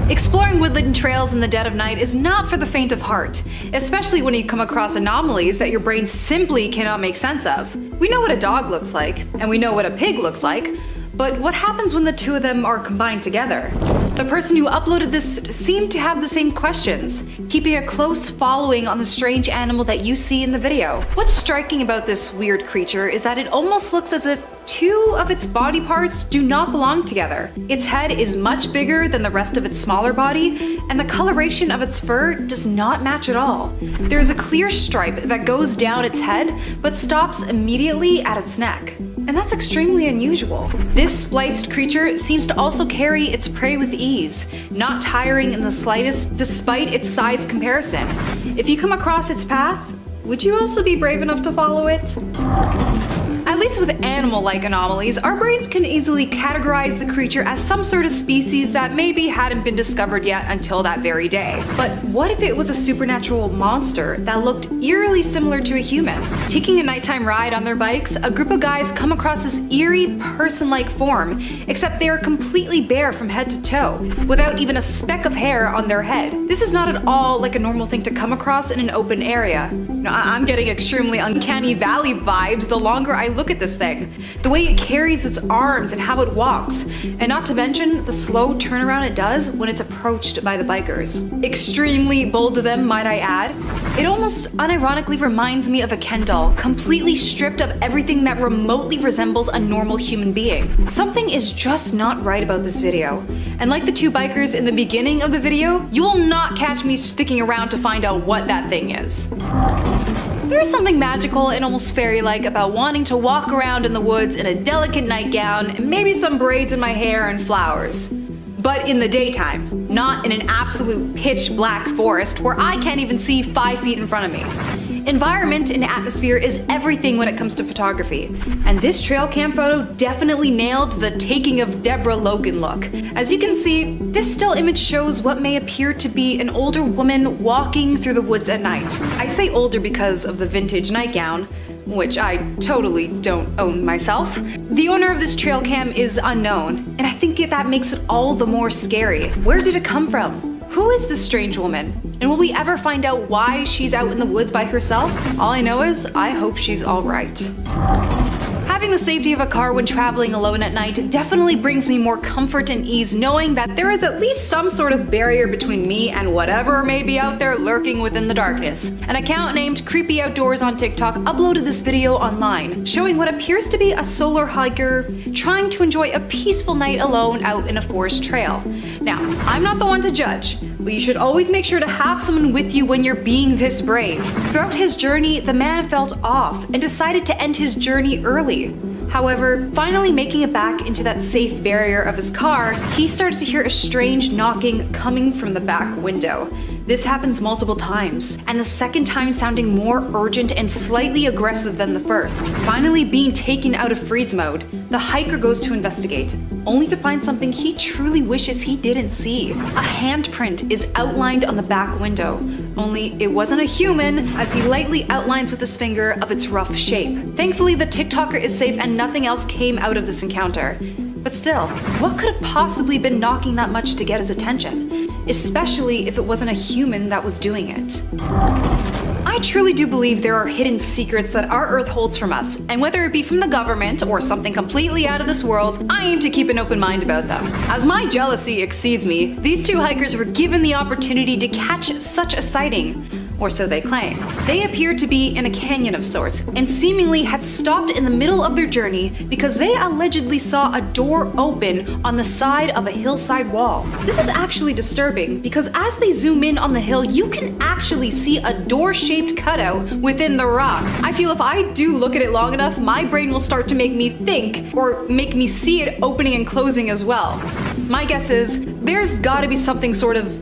Exploring woodland trails in the dead of night is not for the faint of heart, especially when you come across anomalies that your brain simply cannot make sense of. We know what a dog looks like, and we know what a pig looks like, but what happens when the two of them are combined together? The person who uploaded this seemed to have the same questions, keeping a close following on the strange animal that you see in the video. What's striking about this weird creature is that it almost looks as if two of its body parts do not belong together. Its head is much bigger than the rest of its smaller body, and the coloration of its fur does not match at all. There is a clear stripe that goes down its head, but stops immediately at its neck. And that's extremely unusual. This spliced creature seems to also carry its prey with ease, not tiring in the slightest despite its size comparison. If you come across its path, would you also be brave enough to follow it? At least with animal-like anomalies, our brains can easily categorize the creature as some sort of species that maybe hadn't been discovered yet until that very day. But what if it was a supernatural monster that looked eerily similar to a human? Taking a nighttime ride on their bikes, a group of guys come across this eerie person-like form, except they are completely bare from head to toe, without even a speck of hair on their head. This is not at all like a normal thing to come across in an open area. I'm getting extremely uncanny valley vibes the longer I look at this thing. The way it carries its arms and how it walks, and not to mention the slow turnaround it does when it's approached by the bikers. Extremely bold of them, might I add. It almost unironically reminds me of a Ken doll, completely stripped of everything that remotely resembles a normal human being. Something is just not right about this video. And like the two bikers in the beginning of the video, you will not catch me sticking around to find out what that thing is. There is something magical and almost fairy-like about wanting to walk around in the woods in a delicate nightgown and maybe some braids in my hair and flowers. But in the daytime, not in an absolute pitch black forest where I can't even see 5 feet in front of me. Environment and atmosphere is everything when it comes to photography, and this trail cam photo definitely nailed the taking of Deborah Logan look. As you can see, this still image shows what may appear to be an older woman walking through the woods at night. I say older because of the vintage nightgown, which I totally don't own myself. The owner of this trail cam is unknown, and I think that makes it all the more scary. Where did it come from? Who is this strange woman? And will we ever find out why she's out in the woods by herself? All I know is I hope she's alright. Having the safety of a car when traveling alone at night definitely brings me more comfort and ease knowing that there is at least some sort of barrier between me and whatever may be out there lurking within the darkness. An account named Creepy Outdoors on TikTok uploaded this video online, showing what appears to be a solo hiker trying to enjoy a peaceful night alone out in a forest trail. Now, I'm not the one to judge, but you should always make sure to have someone with you when you're being this brave. Throughout his journey, the man felt off and decided to end his journey early. However, finally making it back into that safe barrier of his car, he started to hear a strange knocking coming from the back window. This happens multiple times, and the second time sounding more urgent and slightly aggressive than the first. Finally being taken out of freeze mode, the hiker goes to investigate, only to find something he truly wishes he didn't see. A handprint is outlined on the back window, only it wasn't a human, as he lightly outlines with his finger of its rough shape. Thankfully, the TikToker is safe and nothing else came out of this encounter. But still, what could have possibly been knocking that much to get his attention? Especially if it wasn't a human that was doing it. I truly do believe there are hidden secrets that our Earth holds from us, and whether it be from the government or something completely out of this world, I aim to keep an open mind about them. As my jealousy exceeds me, these two hikers were given the opportunity to catch such a sighting. or so they claim. They appeared to be in a canyon of sorts, and seemingly had stopped in the middle of their journey because they allegedly saw a door open on the side of a hillside wall. This is actually disturbing because as they zoom in on the hill, you can actually see a door-shaped cutout within the rock. I feel if I do look at it long enough, my brain will start to make me think, or make me see it opening and closing as well. My guess is there's gotta be something sort of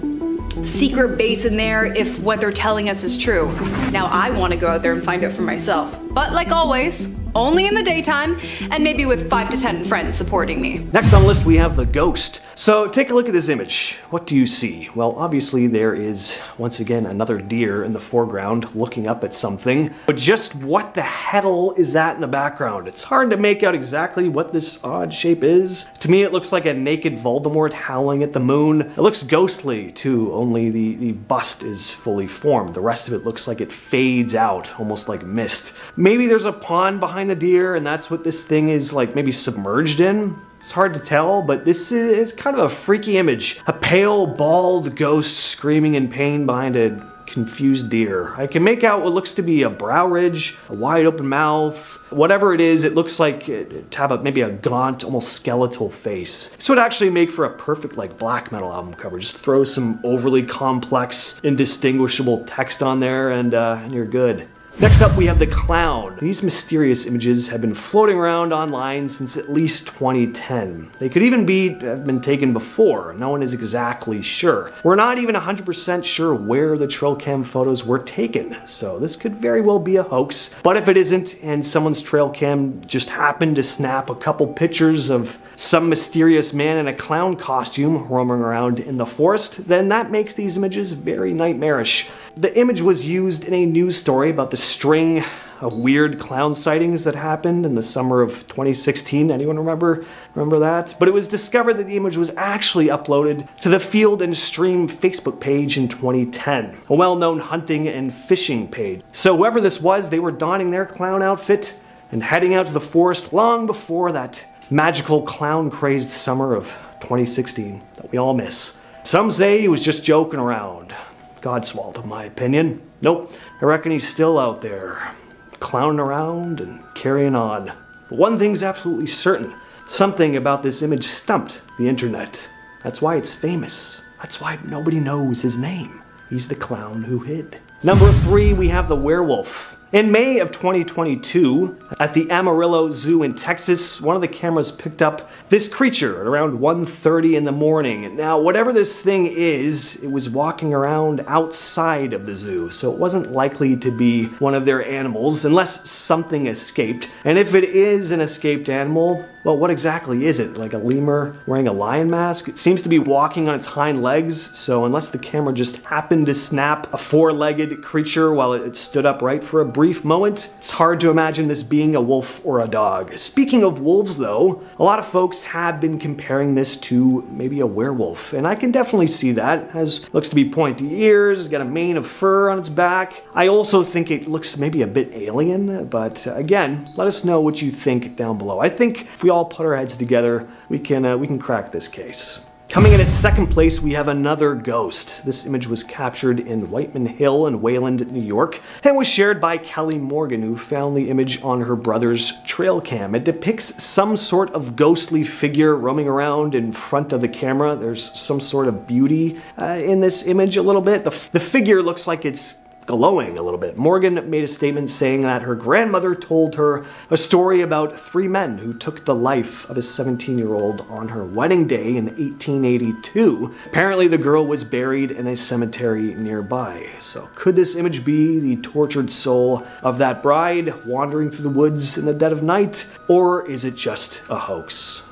secret base in there if what they're telling us is true. Now I want to go out there and find out for myself. But like always, only in the daytime, and maybe with 5 to 10 friends supporting me. Next on the list we have the ghost. So take a look at this image. What do you see? Well, obviously there is, once again, another deer in the foreground looking up at something. But just what the hell is that in the background? It's hard to make out exactly what this odd shape is. To me it looks like a naked Voldemort howling at the moon. It looks ghostly too, only the bust is fully formed. The rest of it looks like it fades out, almost like mist. Maybe there's a pond behind the deer and that's what this thing is like maybe submerged in. It's hard to tell, but this is kind of a freaky image. A pale, bald ghost screaming in pain behind a confused deer. I can make out what looks to be a brow ridge, a wide open mouth. Whatever it is, it looks like to have maybe a gaunt, almost skeletal face. This would actually make for a perfect like black metal album cover. Just throw some overly complex, indistinguishable text on there and you're good. Next up we have the clown. These mysterious images have been floating around online since at least 2010. They could even have been taken before. No one is exactly sure. We're not even 100% sure where the trail cam photos were taken, so this could very well be a hoax. But if it isn't, and someone's trail cam just happened to snap a couple pictures of some mysterious man in a clown costume roaming around in the forest, then that makes these images very nightmarish. The image was used in a news story about the string of weird clown sightings that happened in the summer of 2016. Anyone remember that? But it was discovered that the image was actually uploaded to the Field and Stream Facebook page in 2010, a well-known hunting and fishing page. So whoever this was, they were donning their clown outfit and heading out to the forest long before that magical clown-crazed summer of 2016 that we all miss. Some say he was just joking around. Godswallop, in my opinion. Nope, I reckon he's still out there, clowning around and carrying on. But one thing's absolutely certain. Something about this image stumped the internet. That's why it's famous. That's why nobody knows his name. He's the clown who hid. Number 3, we have the werewolf. In May of 2022, at the Amarillo Zoo in Texas, one of the cameras picked up this creature at around 1:30 in the morning. Now, whatever this thing is, it was walking around outside of the zoo, so it wasn't likely to be one of their animals unless something escaped. And if it is an escaped animal, well, what exactly is it? Like a lemur wearing a lion mask? It seems to be walking on its hind legs, so unless the camera just happened to snap a 4-legged creature while it stood upright for a brief moment, it's hard to imagine this being a wolf or a dog. Speaking of wolves though, a lot of folks have been comparing this to maybe a werewolf, and I can definitely see that. It looks to be pointy ears, it's got a mane of fur on its back. I also think it looks maybe a bit alien, but again, let us know what you think down below. I think if we all put our heads together, we can crack this case. Coming in at second place, we have another ghost. This image was captured in Whiteman Hill in Wayland, New York, and was shared by Kelly Morgan, who found the image on her brother's trail cam. It depicts some sort of ghostly figure roaming around in front of the camera. There's some sort of beauty in this image a little bit. The figure looks like it's glowing a little bit. Morgan made a statement saying that her grandmother told her a story about 3 men who took the life of a 17-year-old on her wedding day in 1882. Apparently the girl was buried in a cemetery nearby. So could this image be the tortured soul of that bride wandering through the woods in the dead of night? Or is it just a hoax?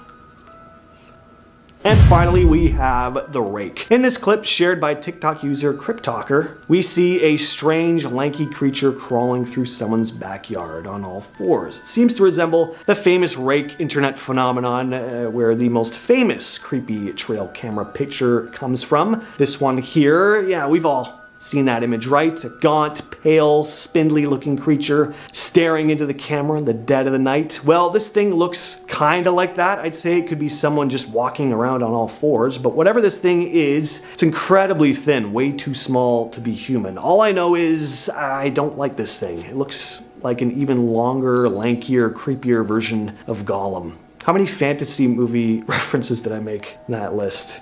And finally, we have the rake. In this clip shared by TikTok user Cryptalker, we see a strange, lanky creature crawling through someone's backyard on all fours. It seems to resemble the famous rake internet phenomenon where the most famous creepy trail camera picture comes from. This one here, yeah, we've all seen that image right? A gaunt, pale, spindly looking creature staring into the camera in the dead of the night. Well, this thing looks kinda like that. I'd say it could be someone just walking around on all fours, but whatever this thing is, it's incredibly thin, way too small to be human. All I know is I don't like this thing. It looks like an even longer, lankier, creepier version of Gollum. How many fantasy movie references did I make in that list?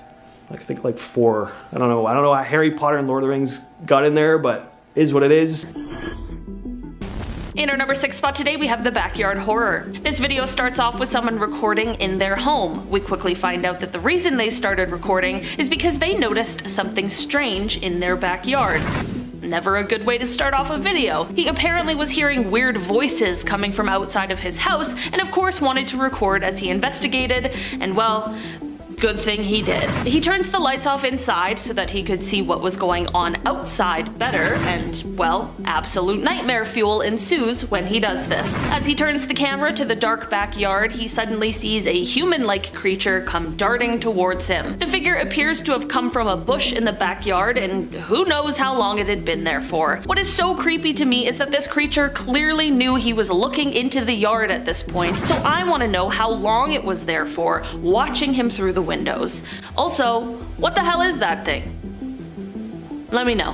I think like 4. I don't know how Harry Potter and Lord of the Rings got in there, but it is what it is. In our number 6 spot today, we have the backyard horror. This video starts off with someone recording in their home. We quickly find out that the reason they started recording is because they noticed something strange in their backyard. Never a good way to start off a video. He apparently was hearing weird voices coming from outside of his house, and of course wanted to record as he investigated, and well, good thing he did. He turns the lights off inside so that he could see what was going on outside better, and well, absolute nightmare fuel ensues when he does this. As he turns the camera to the dark backyard, he suddenly sees a human-like creature come darting towards him. The figure appears to have come from a bush in the backyard, and who knows how long it had been there for. What is so creepy to me is that this creature clearly knew he was looking into the yard at this point, so I want to know how long it was there for, watching him through the windows. Also, what the hell is that thing? Let me know.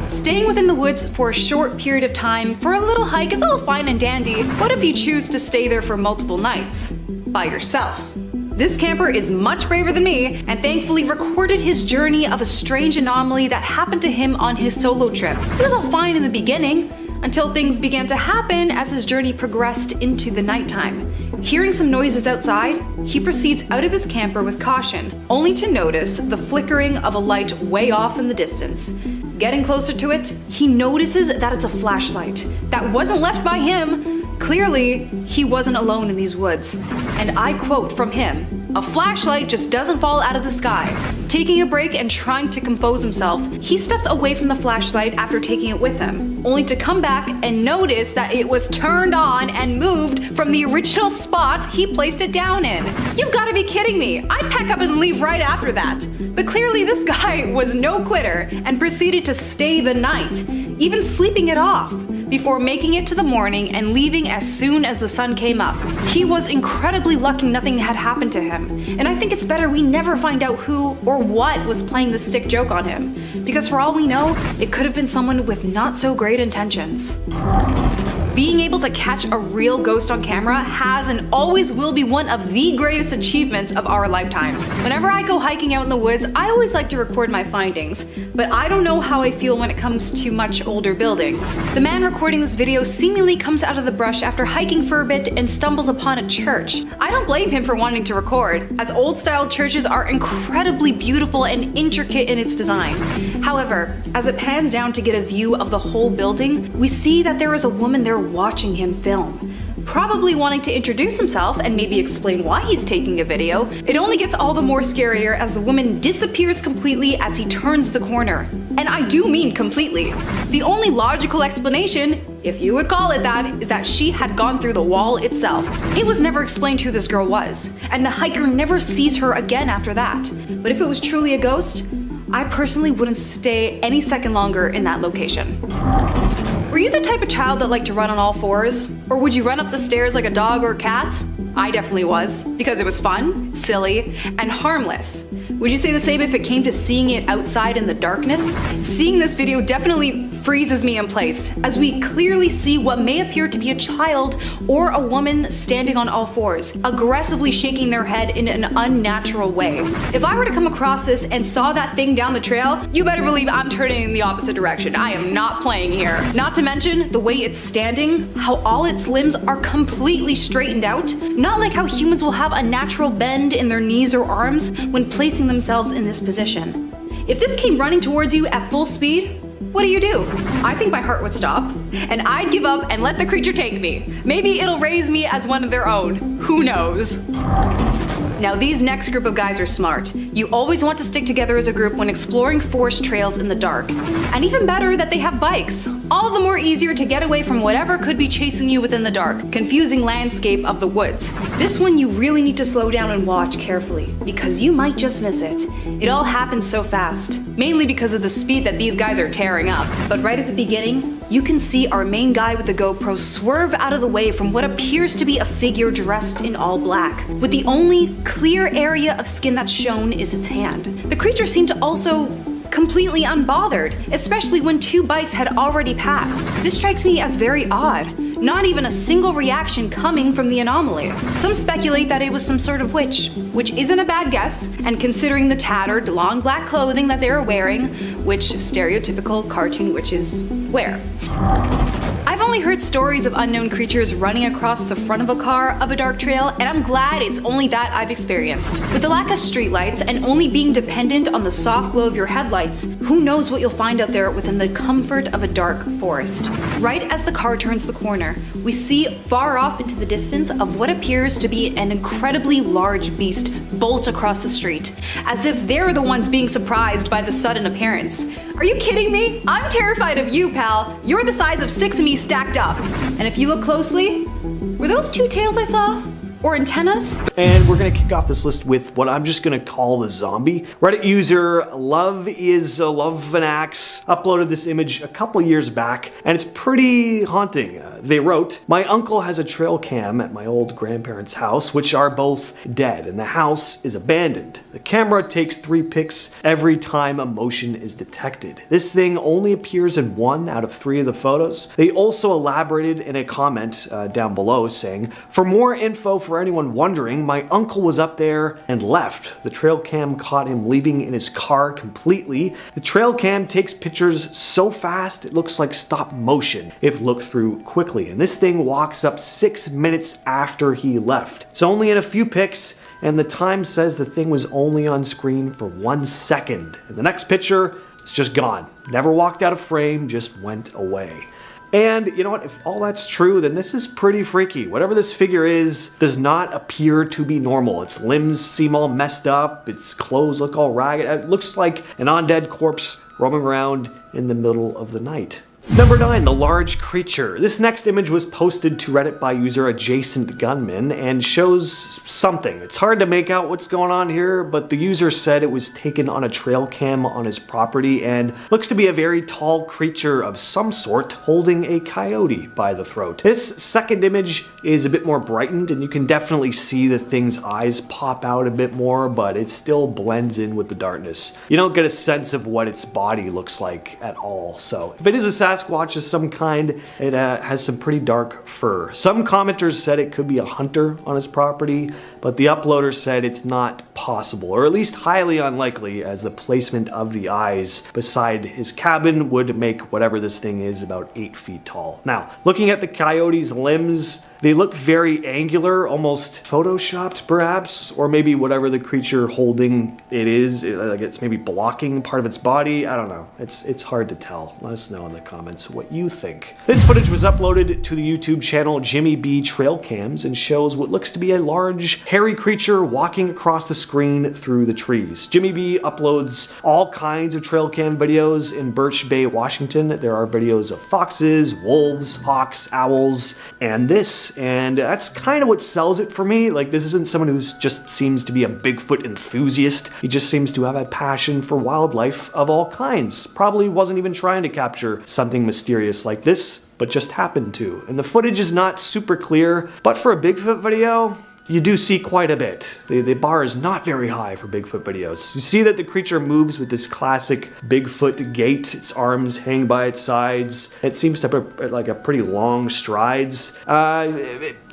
Staying within the woods for a short period of time for a little hike is all fine and dandy. What if you choose to stay there for multiple nights? By yourself. This camper is much braver than me and thankfully recorded his journey of a strange anomaly that happened to him on his solo trip. It was all fine in the beginning, until things began to happen as his journey progressed into the nighttime. Hearing some noises outside, he proceeds out of his camper with caution, only to notice the flickering of a light way off in the distance. Getting closer to it, he notices that it's a flashlight that wasn't left by him. Clearly, he wasn't alone in these woods. And I quote from him, "A flashlight just doesn't fall out of the sky." Taking a break and trying to compose himself, he steps away from the flashlight after taking it with him, only to come back and notice that it was turned on and moved from the original spot he placed it down in. You've got to be kidding me. I'd pack up and leave right after that. But clearly this guy was no quitter and proceeded to stay the night, even sleeping it off, before making it to the morning and leaving as soon as the sun came up. He was incredibly lucky nothing had happened to him, and I think it's better we never find out who or what was playing this sick joke on him, because for all we know, it could have been someone with not so great intentions. Being able to catch a real ghost on camera has and always will be one of the greatest achievements of our lifetimes. Whenever I go hiking out in the woods, I always like to record my findings, but I don't know how I feel when it comes to much older buildings. The man recording this video seemingly comes out of the brush after hiking for a bit and stumbles upon a church. I don't blame him for wanting to record, as old-style churches are incredibly beautiful and intricate in its design. However, as it pans down to get a view of the whole building, we see that there is a woman there watching him film, probably wanting to introduce himself and maybe explain why he's taking a video. It only gets all the more scarier as the woman disappears completely as he turns the corner. And I do mean completely. The only logical explanation, if you would call it that, is that she had gone through the wall itself. It was never explained who this girl was, and the hiker never sees her again after that. But if it was truly a ghost, I personally wouldn't stay any second longer in that location. Were you the type of child that liked to run on all fours? Or would you run up the stairs like a dog or a cat? I definitely was, because it was fun, silly, and harmless. Would you say the same if it came to seeing it outside in the darkness? Seeing this video definitely freezes me in place, as we clearly see what may appear to be a child or a woman standing on all fours, aggressively shaking their head in an unnatural way. If I were to come across this and saw that thing down the trail, you better believe I'm turning in the opposite direction. I am not playing here. Not to mention the way it's standing, how all its limbs are completely straightened out, not like how humans will have a natural bend in their knees or arms when placing themselves in this position. If this came running towards you at full speed, what do? I think my heart would stop, and I'd give up and let the creature take me. Maybe it'll raise me as one of their own. Who knows? Now these next group of guys are smart. You always want to stick together as a group when exploring forest trails in the dark. And even better that they have bikes. All the more easier to get away from whatever could be chasing you within the dark, confusing landscape of the woods. This one you really need to slow down and watch carefully, because you might just miss it. It all happens so fast, mainly because of the speed that these guys are tearing up. But right at the beginning, you can see our main guy with the GoPro swerve out of the way from what appears to be a figure dressed in all black, with the only clear area of skin that's shown is its hand. The creature seemed to also completely unbothered, especially when 2 bikes had already passed. This strikes me as very odd. Not even a single reaction coming from the anomaly. Some speculate that it was some sort of witch, which isn't a bad guess, and considering the tattered, long black clothing that they were wearing, which stereotypical cartoon witches wear. I've only heard stories of unknown creatures running across the front of a car of a dark trail, and I'm glad it's only that I've experienced. With the lack of streetlights and only being dependent on the soft glow of your headlights, who knows what you'll find out there within the comfort of a dark forest. Right as the car turns the corner, we see far off into the distance of what appears to be an incredibly large beast bolt across the street, as if they're the ones being surprised by the sudden appearance. Are you kidding me? I'm terrified of you, pal. You're the size of 6 of me stacked up. And if you look closely, were those 2 tails I saw? Or antennas? And we're gonna kick off this list with what I'm just gonna call the zombie. Reddit user Love an Axe uploaded this image a couple years back, and it's pretty haunting. They wrote, "My uncle has a trail cam at my old grandparents' house, which are both dead, and the house is abandoned. The camera takes 3 pics every time a motion is detected. This thing only appears in 1 out of 3 of the photos." They also elaborated in a comment down below saying, "For more info for anyone wondering, my uncle was up there and left. The trail cam caught him leaving in his car completely. The trail cam takes pictures so fast it looks like stop motion if looked through quickly. And this thing walks up 6 minutes after he left. It's only in a few pics, and the time says the thing was only on screen for 1 second. And the next picture, it's just gone. Never walked out of frame, just went away." And you know what, if all that's true, then this is pretty freaky. Whatever this figure is does not appear to be normal. Its limbs seem all messed up, its clothes look all ragged. It looks like an undead corpse roaming around in the middle of the night. Number 9, the large creature. This next image was posted to Reddit by user Adjacent Gunman and shows something. It's hard to make out what's going on here, but the user said it was taken on a trail cam on his property and looks to be a very tall creature of some sort holding a coyote by the throat. This second image is a bit more brightened and you can definitely see the thing's eyes pop out a bit more, but it still blends in with the darkness. You don't get a sense of what its body looks like at all. So if it is a Sasquatch of some kind, it has some pretty dark fur. Some commenters said it could be a hunter on his property, but the uploader said it's not possible, or at least highly unlikely, as the placement of the eyes beside his cabin would make whatever this thing is about 8 feet tall. Now, looking at the coyote's limbs, they look very angular, almost photoshopped perhaps, or maybe whatever the creature holding it is, like it's maybe blocking part of its body. I don't know. It's hard to tell. Let us know in the comments what you think. This footage was uploaded to the YouTube channel Jimmy B Trail Cams and shows what looks to be a large, hairy creature walking across the screen through the trees. Jimmy B uploads all kinds of trail cam videos in Birch Bay, Washington. There are videos of foxes, wolves, hawks, owls, and this. And that's kind of what sells it for me. Like, this isn't someone who just seems to be a Bigfoot enthusiast. He just seems to have a passion for wildlife of all kinds. Probably wasn't even trying to capture something mysterious like this, but just happened to. And the footage is not super clear, but for a Bigfoot video, you do see quite a bit. The bar is not very high for Bigfoot videos. You see that the creature moves with this classic Bigfoot gait. Its arms hang by its sides. It seems to have like a pretty long strides.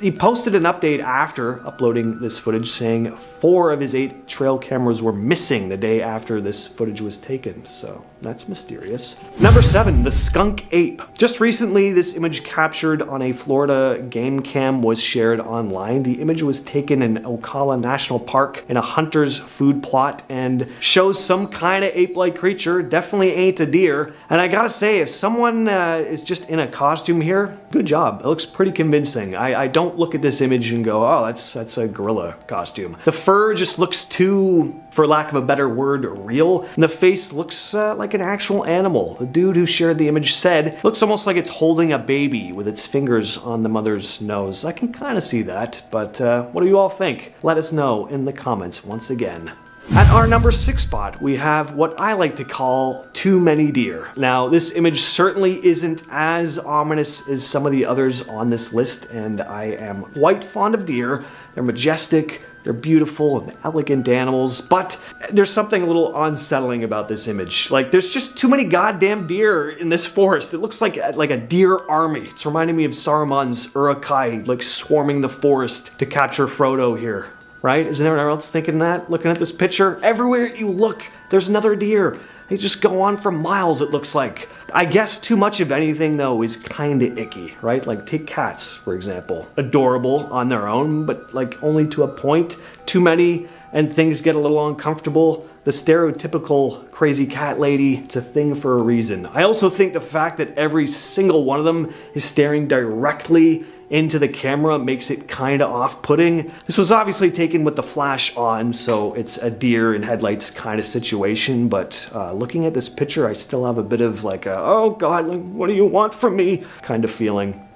He posted an update after uploading this footage saying 4 of his 8 trail cameras were missing the day after this footage was taken. So that's mysterious. Number 7, the skunk ape. Just recently, this image captured on a Florida game cam was shared online. The image was taken in Ocala National Park in a hunter's food plot and shows some kind of ape-like creature. Definitely ain't a deer. And I gotta say, if someone is just in a costume here, good job. It looks pretty convincing. I don't look at this image and go, oh, that's a gorilla costume. The fur just looks too, for lack of a better word, real. And the face looks like an actual animal. The dude who shared the image said, looks almost like it's holding a baby with its fingers on the mother's nose. I can kind of see that, but what do you all think? Let us know in the comments once again. At our number 6 spot, we have what I like to call too many deer. Now, this image certainly isn't as ominous as some of the others on this list, and I am quite fond of deer. They're majestic, they're beautiful and elegant animals, but there's something a little unsettling about this image. Like, there's just too many goddamn deer in this forest. It looks like a deer army. It's reminding me of Saruman's Uruk-hai, like swarming the forest to capture Frodo here. Right? Isn't everyone else thinking that? Looking at this picture? Everywhere you look, there's another deer. They just go on for miles, it looks like. I guess too much of anything, though, is kinda icky, right? Like, take cats, for example. Adorable on their own, but like only to a point. Too many, and things get a little uncomfortable. The stereotypical crazy cat lady, it's a thing for a reason. I also think the fact that every single one of them is staring directly into the camera makes it kinda off-putting. This was obviously taken with the flash on, so it's a deer in headlights kind of situation, but looking at this picture, I still have a bit of like a, oh god, like, what do you want from me kind of feeling.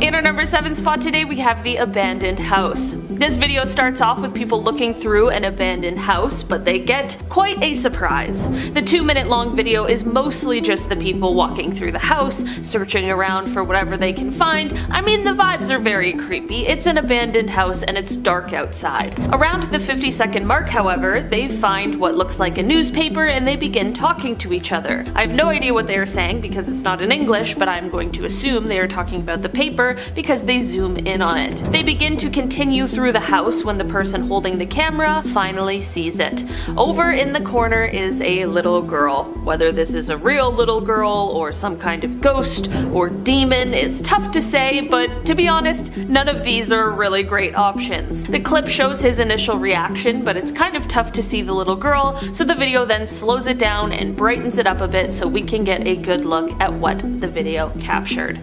In our number 7 spot today, we have the abandoned house. This video starts off with people looking through an abandoned house, but they get quite a surprise. The 2-minute long video is mostly just the people walking through the house, searching around for whatever they can find. I mean, the vibes are very creepy. It's an abandoned house and it's dark outside. Around the 50-second mark, however, they find what looks like a newspaper and they begin talking to each other. I have no idea what they are saying because it's not in English, but I'm going to assume they are talking about the paper because they zoom in on it. They begin to continue through the house when the person holding the camera finally sees it. Over in the corner is a little girl. Whether this is a real little girl or some kind of ghost or demon is tough to say, but to be honest, none of these are really great options. The clip shows his initial reaction, but it's kind of tough to see the little girl, so the video then slows it down and brightens it up a bit so we can get a good look at what the video captured.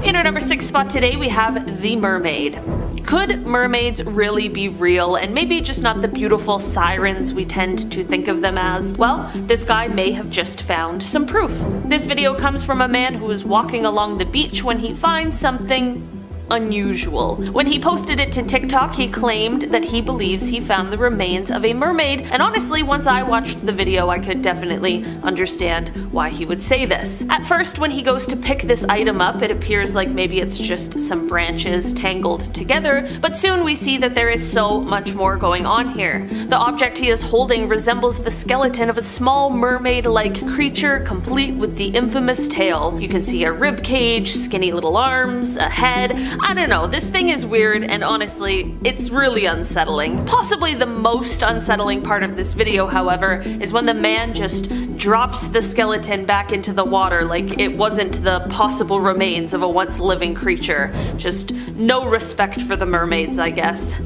In our number 6 spot today, we have the mermaid. Could mermaids really be real and maybe just not the beautiful sirens we tend to think of them as? Well, this guy may have just found some proof. This video comes from a man who is walking along the beach when he finds something unusual. When he posted it to TikTok, he claimed that he believes he found the remains of a mermaid, and honestly, once I watched the video, I could definitely understand why he would say this. At first, when he goes to pick this item up, it appears like maybe it's just some branches tangled together, but soon we see that there is so much more going on here. The object he is holding resembles the skeleton of a small mermaid-like creature, complete with the infamous tail. You can see a rib cage, skinny little arms, a head. I don't know, this thing is weird and honestly, it's really unsettling. Possibly the most unsettling part of this video, however, is when the man just drops the skeleton back into the water like it wasn't the possible remains of a once living creature. Just no respect for the mermaids, I guess.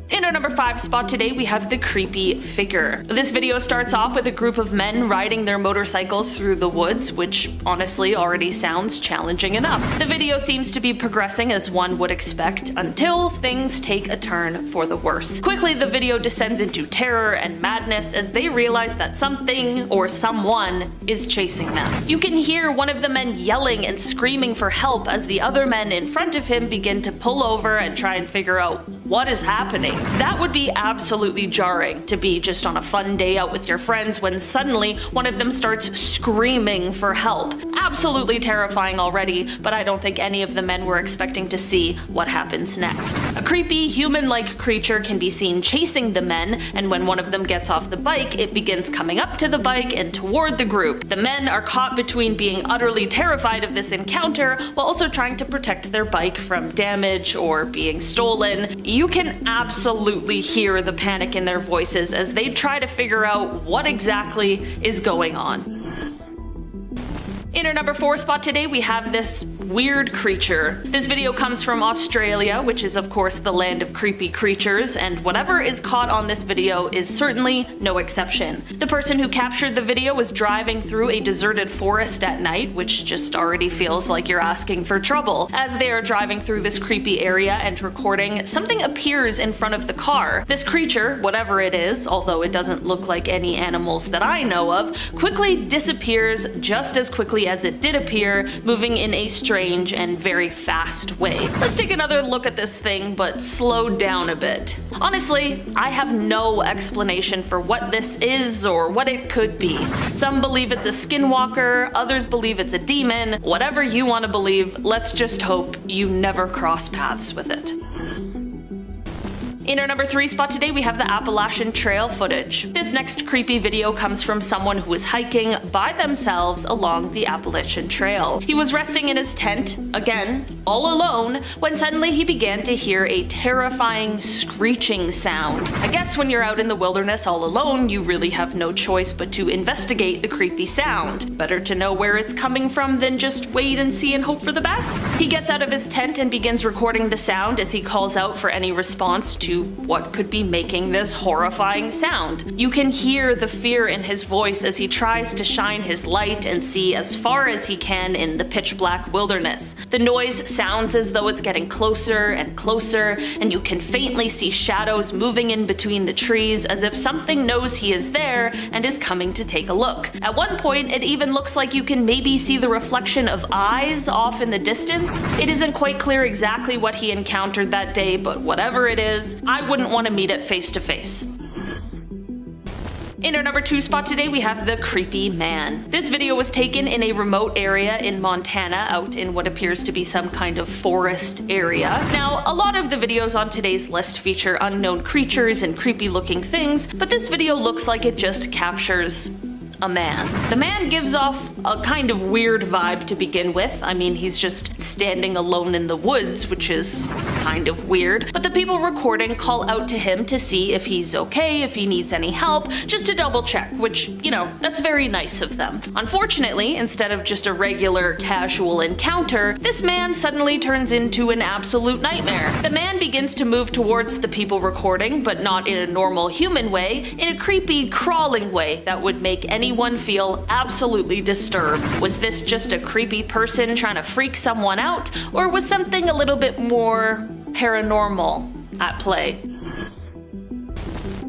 In our number 5 spot today, we have the creepy figure. This video starts off with a group of men riding their motorcycles through the woods, which honestly already sounds challenging enough. The video seems to be progressing as one would expect until things take a turn for the worse. Quickly, the video descends into terror and madness as they realize that something or someone is chasing them. You can hear one of the men yelling and screaming for help as the other men in front of him begin to pull over and try and figure out what is happening. That would be absolutely jarring to be just on a fun day out with your friends when suddenly one of them starts screaming for help. Absolutely terrifying already, but I don't think any of the men were expecting to see what happens next. A creepy human-like creature can be seen chasing the men, and when one of them gets off the bike, it begins coming up to the bike and toward the group. The men are caught between being utterly terrified of this encounter while also trying to protect their bike from damage or being stolen. You can absolutely hear the panic in their voices as they try to figure out what exactly is going on. In our number 4 spot today, we have this weird creature. This video comes from Australia, which is of course the land of creepy creatures, and whatever is caught on this video is certainly no exception. The person who captured the video was driving through a deserted forest at night, which just already feels like you're asking for trouble. As they are driving through this creepy area and recording, something appears in front of the car. This creature, whatever it is, although it doesn't look like any animals that I know of, quickly disappears just as quickly as it did appear, moving in a strange and very fast way. Let's take another look at this thing, but slow down a bit. Honestly, I have no explanation for what this is or what it could be. Some believe it's a skinwalker, others believe it's a demon. Whatever you want to believe, let's just hope you never cross paths with it. In our number 3 spot today, we have the Appalachian Trail footage. This next creepy video comes from someone who was hiking by themselves along the Appalachian Trail. He was resting in his tent, again, all alone, when suddenly he began to hear a terrifying screeching sound. I guess when you're out in the wilderness all alone, you really have no choice but to investigate the creepy sound. Better to know where it's coming from than just wait and see and hope for the best. He gets out of his tent and begins recording the sound as he calls out for any response to what could be making this horrifying sound. You can hear the fear in his voice as he tries to shine his light and see as far as he can in the pitch black wilderness. The noise sounds as though it's getting closer and closer, and you can faintly see shadows moving in between the trees as if something knows he is there and is coming to take a look. At one point, it even looks like you can maybe see the reflection of eyes off in the distance. It isn't quite clear exactly what he encountered that day, but whatever it is, I wouldn't want to meet it face to face. In our number 2 spot today, we have the creepy man. This video was taken in a remote area in Montana, out in what appears to be some kind of forest area. Now, a lot of the videos on today's list feature unknown creatures and creepy looking things, but this video looks like it just captures a man. The man gives off a kind of weird vibe to begin with. I mean, he's just standing alone in the woods, which is kind of weird. But the people recording call out to him to see if he's okay, if he needs any help, just to double check, which, you know, that's very nice of them. Unfortunately, instead of just a regular casual encounter, this man suddenly turns into an absolute nightmare. The man begins to move towards the people recording, but not in a normal human way, in a creepy, crawling way that would make anyone feel absolutely disturbed. Was this just a creepy person trying to freak someone out, or was something a little bit more paranormal at play?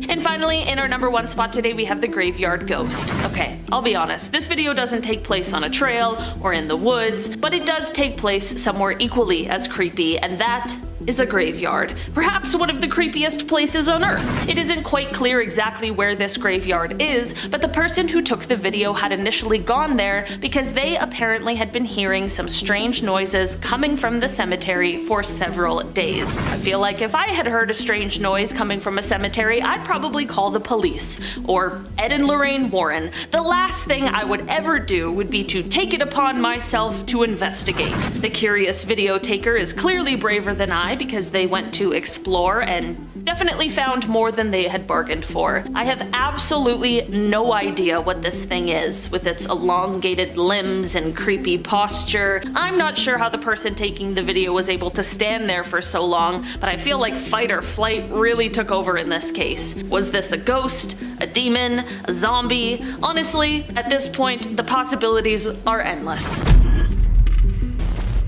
And finally, in our number 1 spot today, we have the graveyard ghost. Okay, I'll be honest, this video doesn't take place on a trail or in the woods, but it does take place somewhere equally as creepy, and that is a graveyard. Perhaps one of the creepiest places on Earth. It isn't quite clear exactly where this graveyard is, but the person who took the video had initially gone there because they apparently had been hearing some strange noises coming from the cemetery for several days. I feel like if I had heard a strange noise coming from a cemetery, I'd probably call the police, or Ed and Lorraine Warren. The last thing I would ever do would be to take it upon myself to investigate. The curious video taker is clearly braver than I, because they went to explore and definitely found more than they had bargained for. I have absolutely no idea what this thing is, with its elongated limbs and creepy posture. I'm not sure how the person taking the video was able to stand there for so long, but I feel like fight or flight really took over in this case. Was this a ghost, a demon, a zombie? Honestly, at this point, the possibilities are endless.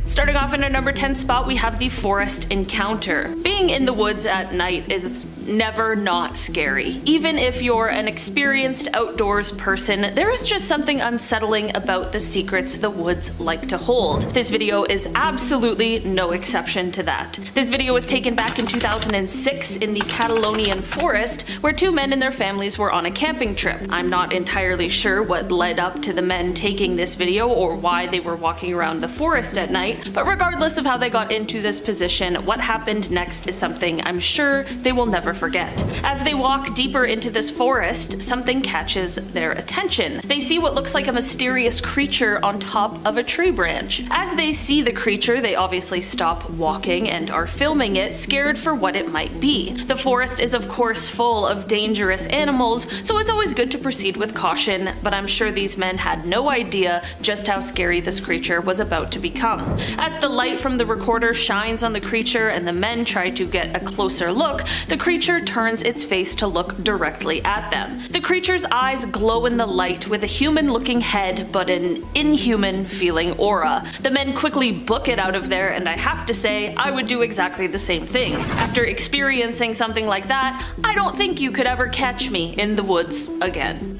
Starting off in our number 10 spot, we have the forest encounter. Being in the woods at night is never not scary. Even if you're an experienced outdoors person, there is just something unsettling about the secrets the woods like to hold. This video is absolutely no exception to that. This video was taken back in 2006 in the Catalonian forest, where 2 men and their families were on a camping trip. I'm not entirely sure what led up to the men taking this video or why they were walking around the forest at night, but regardless of how they got into this position, what happened next is something I'm sure they will never never forget. As they walk deeper into this forest, something catches their attention. They see what looks like a mysterious creature on top of a tree branch. As they see the creature, they obviously stop walking and are filming it, scared for what it might be. The forest is of course full of dangerous animals, so it's always good to proceed with caution, but I'm sure these men had no idea just how scary this creature was about to become. As the light from the recorder shines on the creature and the men try to get a closer look, the creature turns its face to look directly at them. The creature's eyes glow in the light with a human-looking head but an inhuman-feeling aura. The men quickly book it out of there, and I have to say, I would do exactly the same thing. After experiencing something like that, I don't think you could ever catch me in the woods again.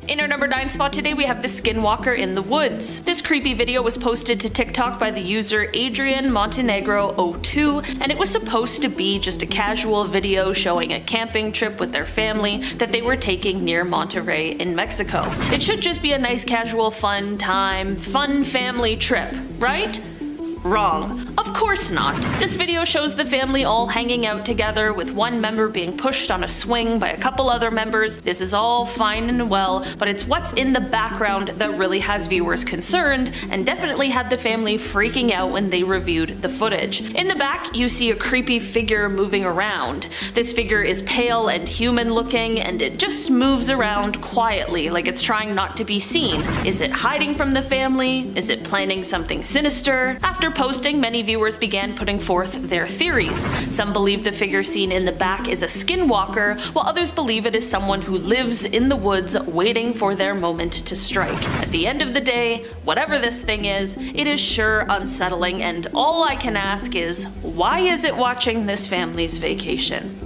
In our number 9 spot today, we have the skinwalker in the woods. This creepy video was posted to TikTok by the user Adrian Montenegro02, and it was supposed to be just a casual video showing a camping trip with their family that they were taking near Monterrey in Mexico. It should just be a nice casual fun family trip, right? Wrong. Of course not. This video shows the family all hanging out together with one member being pushed on a swing by a couple other members. This is all fine and well, but it's what's in the background that really has viewers concerned and definitely had the family freaking out when they reviewed the footage. In the back, you see a creepy figure moving around. This figure is pale and human looking, and it just moves around quietly like it's trying not to be seen. Is it hiding from the family? Is it planning something sinister? After posting, many viewers began putting forth their theories. Some believe the figure seen in the back is a skinwalker, while others believe it is someone who lives in the woods waiting for their moment to strike. At the end of the day, whatever this thing is, it is sure unsettling, and all I can ask is, why is it watching this family's vacation?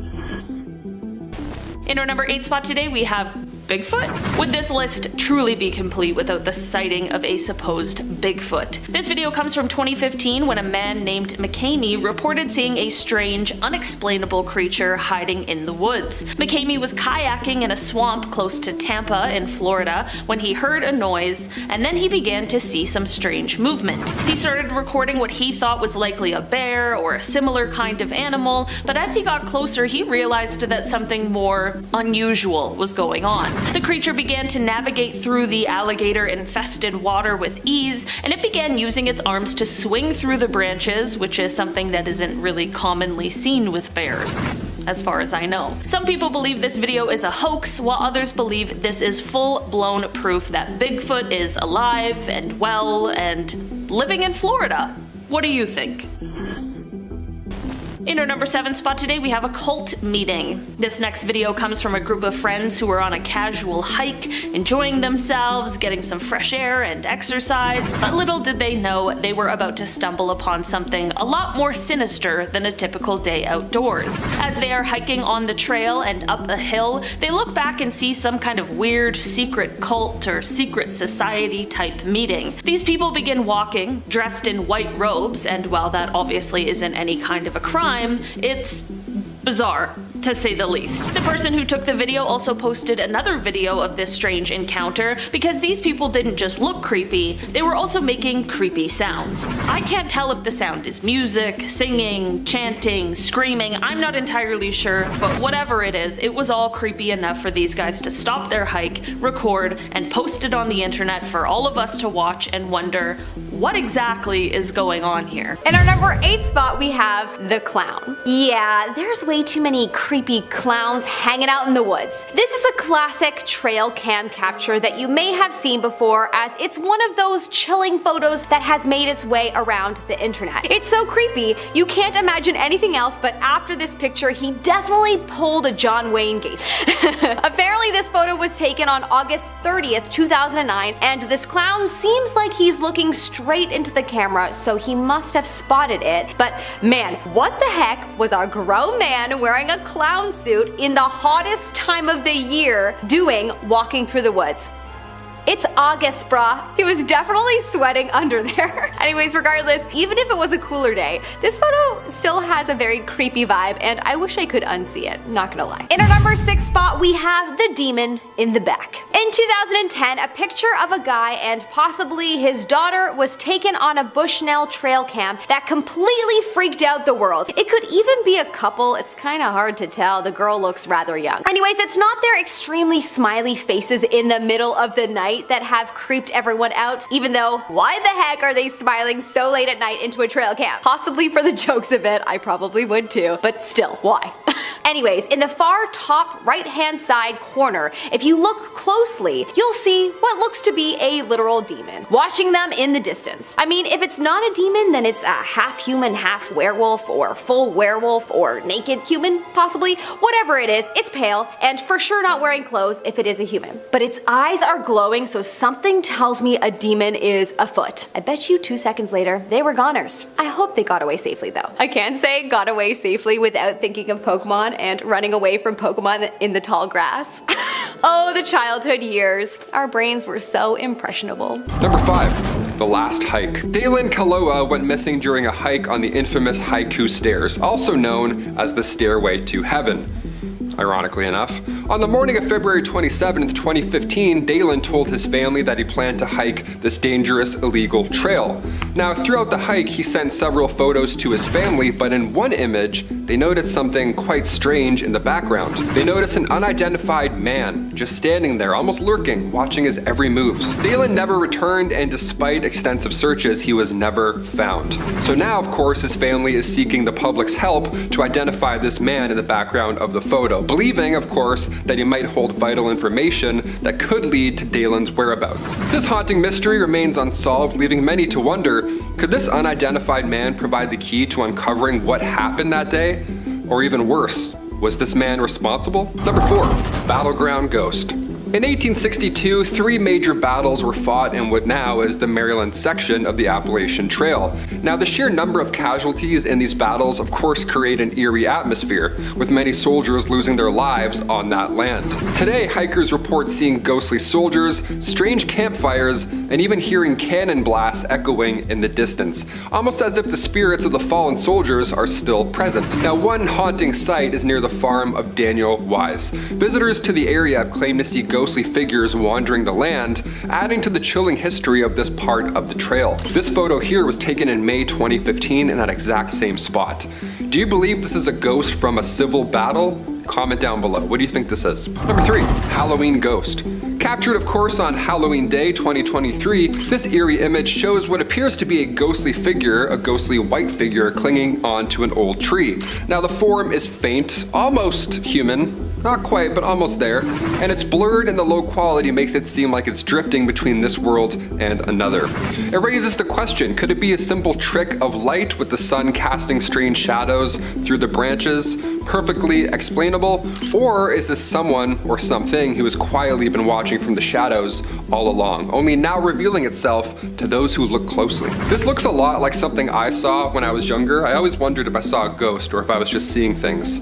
In our number 8 spot today, we have Bigfoot? Would this list truly be complete without the sighting of a supposed Bigfoot? This video comes from 2015 when a man named McCamey reported seeing a strange, unexplainable creature hiding in the woods. McCamey was kayaking in a swamp close to Tampa in Florida when he heard a noise, and then he began to see some strange movement. He started recording what he thought was likely a bear or a similar kind of animal, but as he got closer he realized that something more unusual was going on. The creature began to navigate through the alligator-infested water with ease, and it began using its arms to swing through the branches, which is something that isn't really commonly seen with bears, as far as I know. Some people believe this video is a hoax, while others believe this is full-blown proof that Bigfoot is alive and well and living in Florida. What do you think? In our number 7 spot today, we have a cult meeting. This next video comes from a group of friends who were on a casual hike, enjoying themselves, getting some fresh air and exercise, but little did they know they were about to stumble upon something a lot more sinister than a typical day outdoors. As they are hiking on the trail and up a hill, they look back and see some kind of weird secret cult or secret society type meeting. These people begin walking, dressed in white robes, and while that obviously isn't any kind of a crime, it's bizarre, to say the least. The person who took the video also posted another video of this strange encounter because these people didn't just look creepy, they were also making creepy sounds. I can't tell if the sound is music, singing, chanting, screaming, I'm not entirely sure, but whatever it is, it was all creepy enough for these guys to stop their hike, record, and post it on the internet for all of us to watch and wonder, what exactly is going on here? In our number 8 spot, we have the clown. Yeah, there's way too many creepy clowns hanging out in the woods. This is a classic trail cam capture that you may have seen before, as it's one of those chilling photos that has made its way around the internet. It's so creepy, you can't imagine anything else, but after this picture, he definitely pulled a John Wayne Gacy. Apparently this photo was taken on August 30th, 2009, and this clown seems like he's looking straight into the camera, so he must have spotted it. But man, what the heck was our grown man wearing a clown suit in the hottest time of the year doing walking through the woods? It's August, brah. He was definitely sweating under there. Anyways, regardless, even if it was a cooler day, this photo still has a very creepy vibe, and I wish I could unsee it, not gonna lie. In our number 6 spot, we have the demon in the back. In 2010, a picture of a guy and possibly his daughter was taken on a Bushnell trail cam that completely freaked out the world. It could even be a couple, it's kinda hard to tell, the girl looks rather young. Anyways, it's not their extremely smiley faces in the middle of the night that have creeped everyone out, even though, why the heck are they smiling so late at night into a trail cam? Possibly for the jokes of it, I probably would too, but still, why? Anyways, in the far top right-hand side corner, if you look closely, you'll see what looks to be a literal demon, watching them in the distance. I mean, if it's not a demon, then it's a half-human, half-werewolf, or full werewolf, or naked human, possibly. Whatever it is, it's pale, and for sure not wearing clothes if it is a human. But its eyes are glowing, so something tells me a demon is afoot. I bet you 2 seconds later, they were goners. I hope they got away safely though. I can't say got away safely without thinking of Pokemon and running away from Pokemon in the tall grass. Oh, the childhood years. Our brains were so impressionable. Number 5. The Last Hike. Dalen Kaloa went missing during a hike on the infamous Haiku Stairs, also known as the Stairway to Heaven. Ironically enough. On the morning of February 27th, 2015, Dalen told his family that he planned to hike this dangerous, illegal trail. Now, throughout the hike, he sent several photos to his family, but in one image, they noticed something quite strange in the background. They noticed an unidentified man just standing there, almost lurking, watching his every moves. Dalen never returned, and despite extensive searches, he was never found. So now, of course, his family is seeking the public's help to identify this man in the background of the photo, believing, of course, that he might hold vital information that could lead to Dalen's whereabouts. This haunting mystery remains unsolved, leaving many to wonder, could this unidentified man provide the key to uncovering what happened that day? Or even worse, was this man responsible? Number 4. Battleground Ghost. In 1862, 3 major battles were fought in what now is the Maryland section of the Appalachian Trail. Now, the sheer number of casualties in these battles of course create an eerie atmosphere, with many soldiers losing their lives on that land. Today, hikers report seeing ghostly soldiers, strange campfires, and even hearing cannon blasts echoing in the distance, almost as if the spirits of the fallen soldiers are still present. Now, one haunting site is near the farm of Daniel Wise. Visitors to the area have claimed to see ghostly figures wandering the land, adding to the chilling history of this part of the trail. This photo here was taken in May 2015 in that exact same spot. Do you believe this is a ghost from a civil battle? Comment down below. What do you think this is? Number 3. Halloween Ghost. Captured, of course, on Halloween Day 2023, this eerie image shows what appears to be a ghostly figure, a ghostly white figure clinging onto an old tree. Now, the form is faint, almost human. Not quite, but almost there, and it's blurred, and the low quality makes it seem like it's drifting between this world and another. It raises the question, could it be a simple trick of light with the sun casting strange shadows through the branches? Perfectly explainable? Or is this someone or something who has quietly been watching from the shadows all along, only now revealing itself to those who look closely? This looks a lot like something I saw when I was younger. I always wondered if I saw a ghost or if I was just seeing things.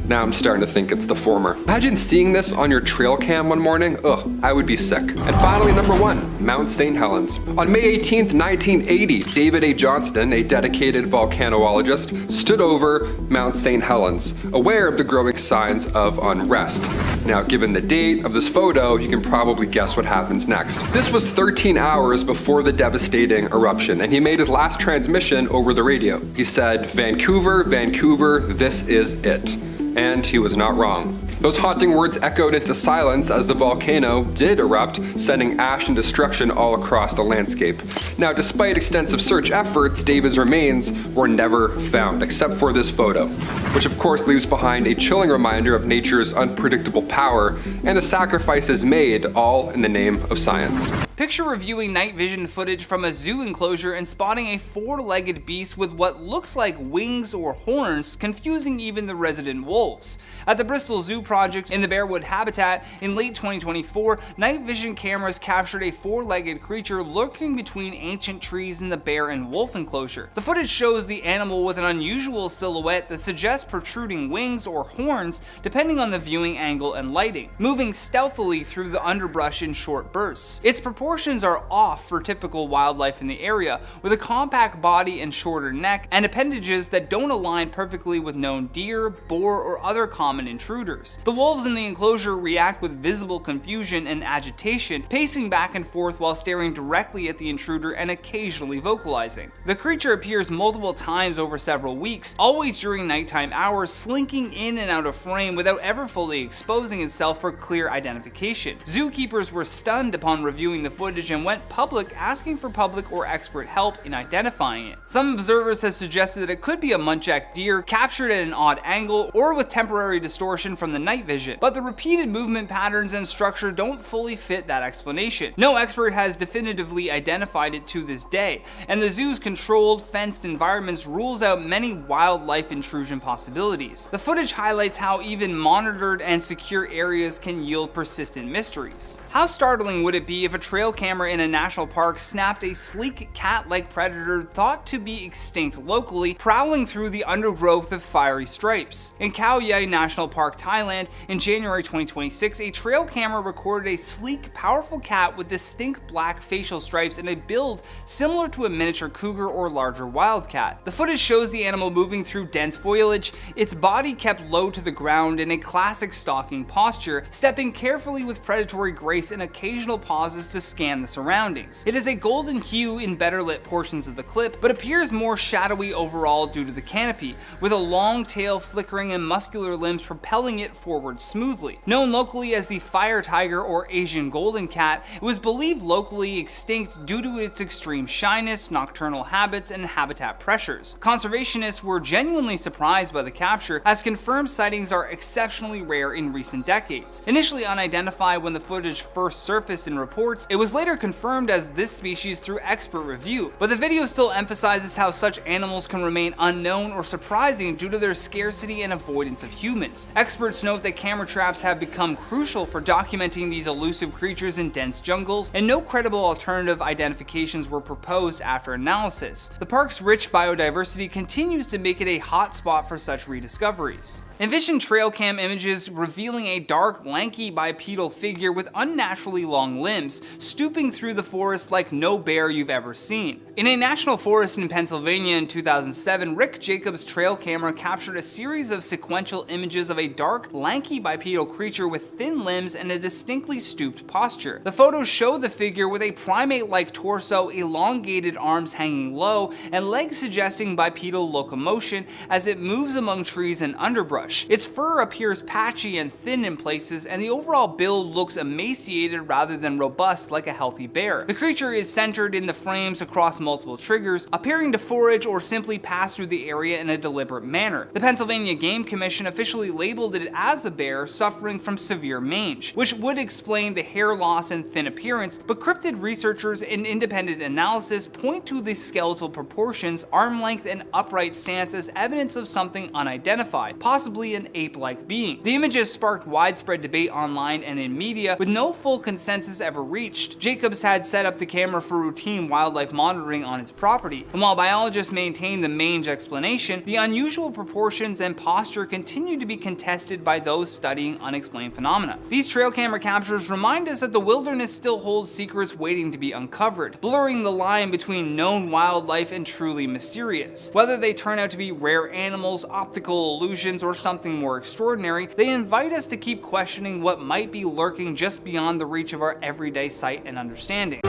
Now I'm starting to think it's the former. Imagine seeing this on your trail cam one morning. Ugh, I would be sick. And finally, number 1, Mount St. Helens. On May 18th, 1980, David A. Johnston, a dedicated volcanologist, stood over Mount St. Helens, aware of the growing signs of unrest. Now, given the date of this photo, you can probably guess what happens next. This was 13 hours before the devastating eruption, and he made his last transmission over the radio. He said, "Vancouver, Vancouver, this is it." And he was not wrong. Those haunting words echoed into silence as the volcano did erupt, sending ash and destruction all across the landscape. Now, despite extensive search efforts, David's remains were never found, except for this photo, which of course leaves behind a chilling reminder of nature's unpredictable power and the sacrifices made, all in the name of science. Picture reviewing night vision footage from a zoo enclosure and spotting a four-legged beast with what looks like wings or horns, confusing even the resident wolves. At the Bristol Zoo project in the Bearwood habitat in late 2024, night vision cameras captured a four-legged creature lurking between ancient trees in the bear and wolf enclosure. The footage shows the animal with an unusual silhouette that suggests protruding wings or horns depending on the viewing angle and lighting, moving stealthily through the underbrush in short bursts. Its proportions are off for typical wildlife in the area, with a compact body and shorter neck, and appendages that don't align perfectly with known deer, boar, or other common intruders. The wolves in the enclosure react with visible confusion and agitation, pacing back and forth while staring directly at the intruder and occasionally vocalizing. The creature appears multiple times over several weeks, always during nighttime hours, slinking in and out of frame without ever fully exposing itself for clear identification. Zookeepers were stunned upon reviewing the footage and went public asking for public or expert help in identifying it. Some observers have suggested that it could be a muntjac deer captured at an odd angle or with temporary distortion from the night vision, but the repeated movement patterns and structure don't fully fit that explanation. No expert has definitively identified it to this day, and the zoo's controlled, fenced environments rules out many wildlife intrusion possibilities. The footage highlights how even monitored and secure areas can yield persistent mysteries. How startling would it be if a trail camera in a national park snapped a sleek cat-like predator thought to be extinct locally, prowling through the undergrowth of fiery stripes? In Khao Yai National Park, Thailand, in January 2026, a trail camera recorded a sleek, powerful cat with distinct black facial stripes and a build similar to a miniature cougar or larger wildcat. The footage shows the animal moving through dense foliage, its body kept low to the ground in a classic stalking posture, stepping carefully with predatory grace and occasional pauses to scan the surroundings. It is a golden hue in better lit portions of the clip, but appears more shadowy overall due to the canopy, with a long tail flickering and muscular limbs propelling it forward smoothly. Known locally as the fire tiger or Asian golden cat, it was believed locally extinct due to its extreme shyness, nocturnal habits, and habitat pressures. Conservationists were genuinely surprised by the capture, as confirmed sightings are exceptionally rare in recent decades. Initially unidentified when the footage first surfaced in reports, it was later confirmed as this species through expert review, but the video still emphasizes how such animals can remain unknown or surprising due to their scarcity and avoidance of humans. Experts note that camera traps have become crucial for documenting these elusive creatures in dense jungles, and no credible alternative identifications were proposed after analysis. The park's rich biodiversity continues to make it a hotspot for such rediscoveries. Envision trail cam images revealing a dark, lanky bipedal figure with unnaturally long limbs, stooping through the forest like no bear you've ever seen. In a national forest in Pennsylvania in 2007, Rick Jacobs' trail camera captured a series of sequential images of a dark, lanky bipedal creature with thin limbs and a distinctly stooped posture. The photos show the figure with a primate-like torso, elongated arms hanging low, and legs suggesting bipedal locomotion as it moves among trees and underbrush. Its fur appears patchy and thin in places, and the overall build looks emaciated rather than robust like a healthy bear. The creature is centered in the frames across multiple triggers, appearing to forage or simply pass through the area in a deliberate manner. The Pennsylvania Game Commission officially labeled it as a bear suffering from severe mange, which would explain the hair loss and thin appearance, but cryptid researchers and independent analysis point to the skeletal proportions, arm length, and upright stance as evidence of something unidentified, possibly an ape-like being. The images sparked widespread debate online and in media, with no full consensus ever reached. Jacobs had set up the camera for routine wildlife monitoring on his property, and while biologists maintain the mange explanation, the unusual proportions and posture continue to be contested by those studying unexplained phenomena. These trail camera captures remind us that the wilderness still holds secrets waiting to be uncovered, blurring the line between known wildlife and truly mysterious. Whether they turn out to be rare animals, optical illusions, or something more extraordinary, they invite us to keep questioning what might be lurking just beyond the reach of our everyday sight and understanding.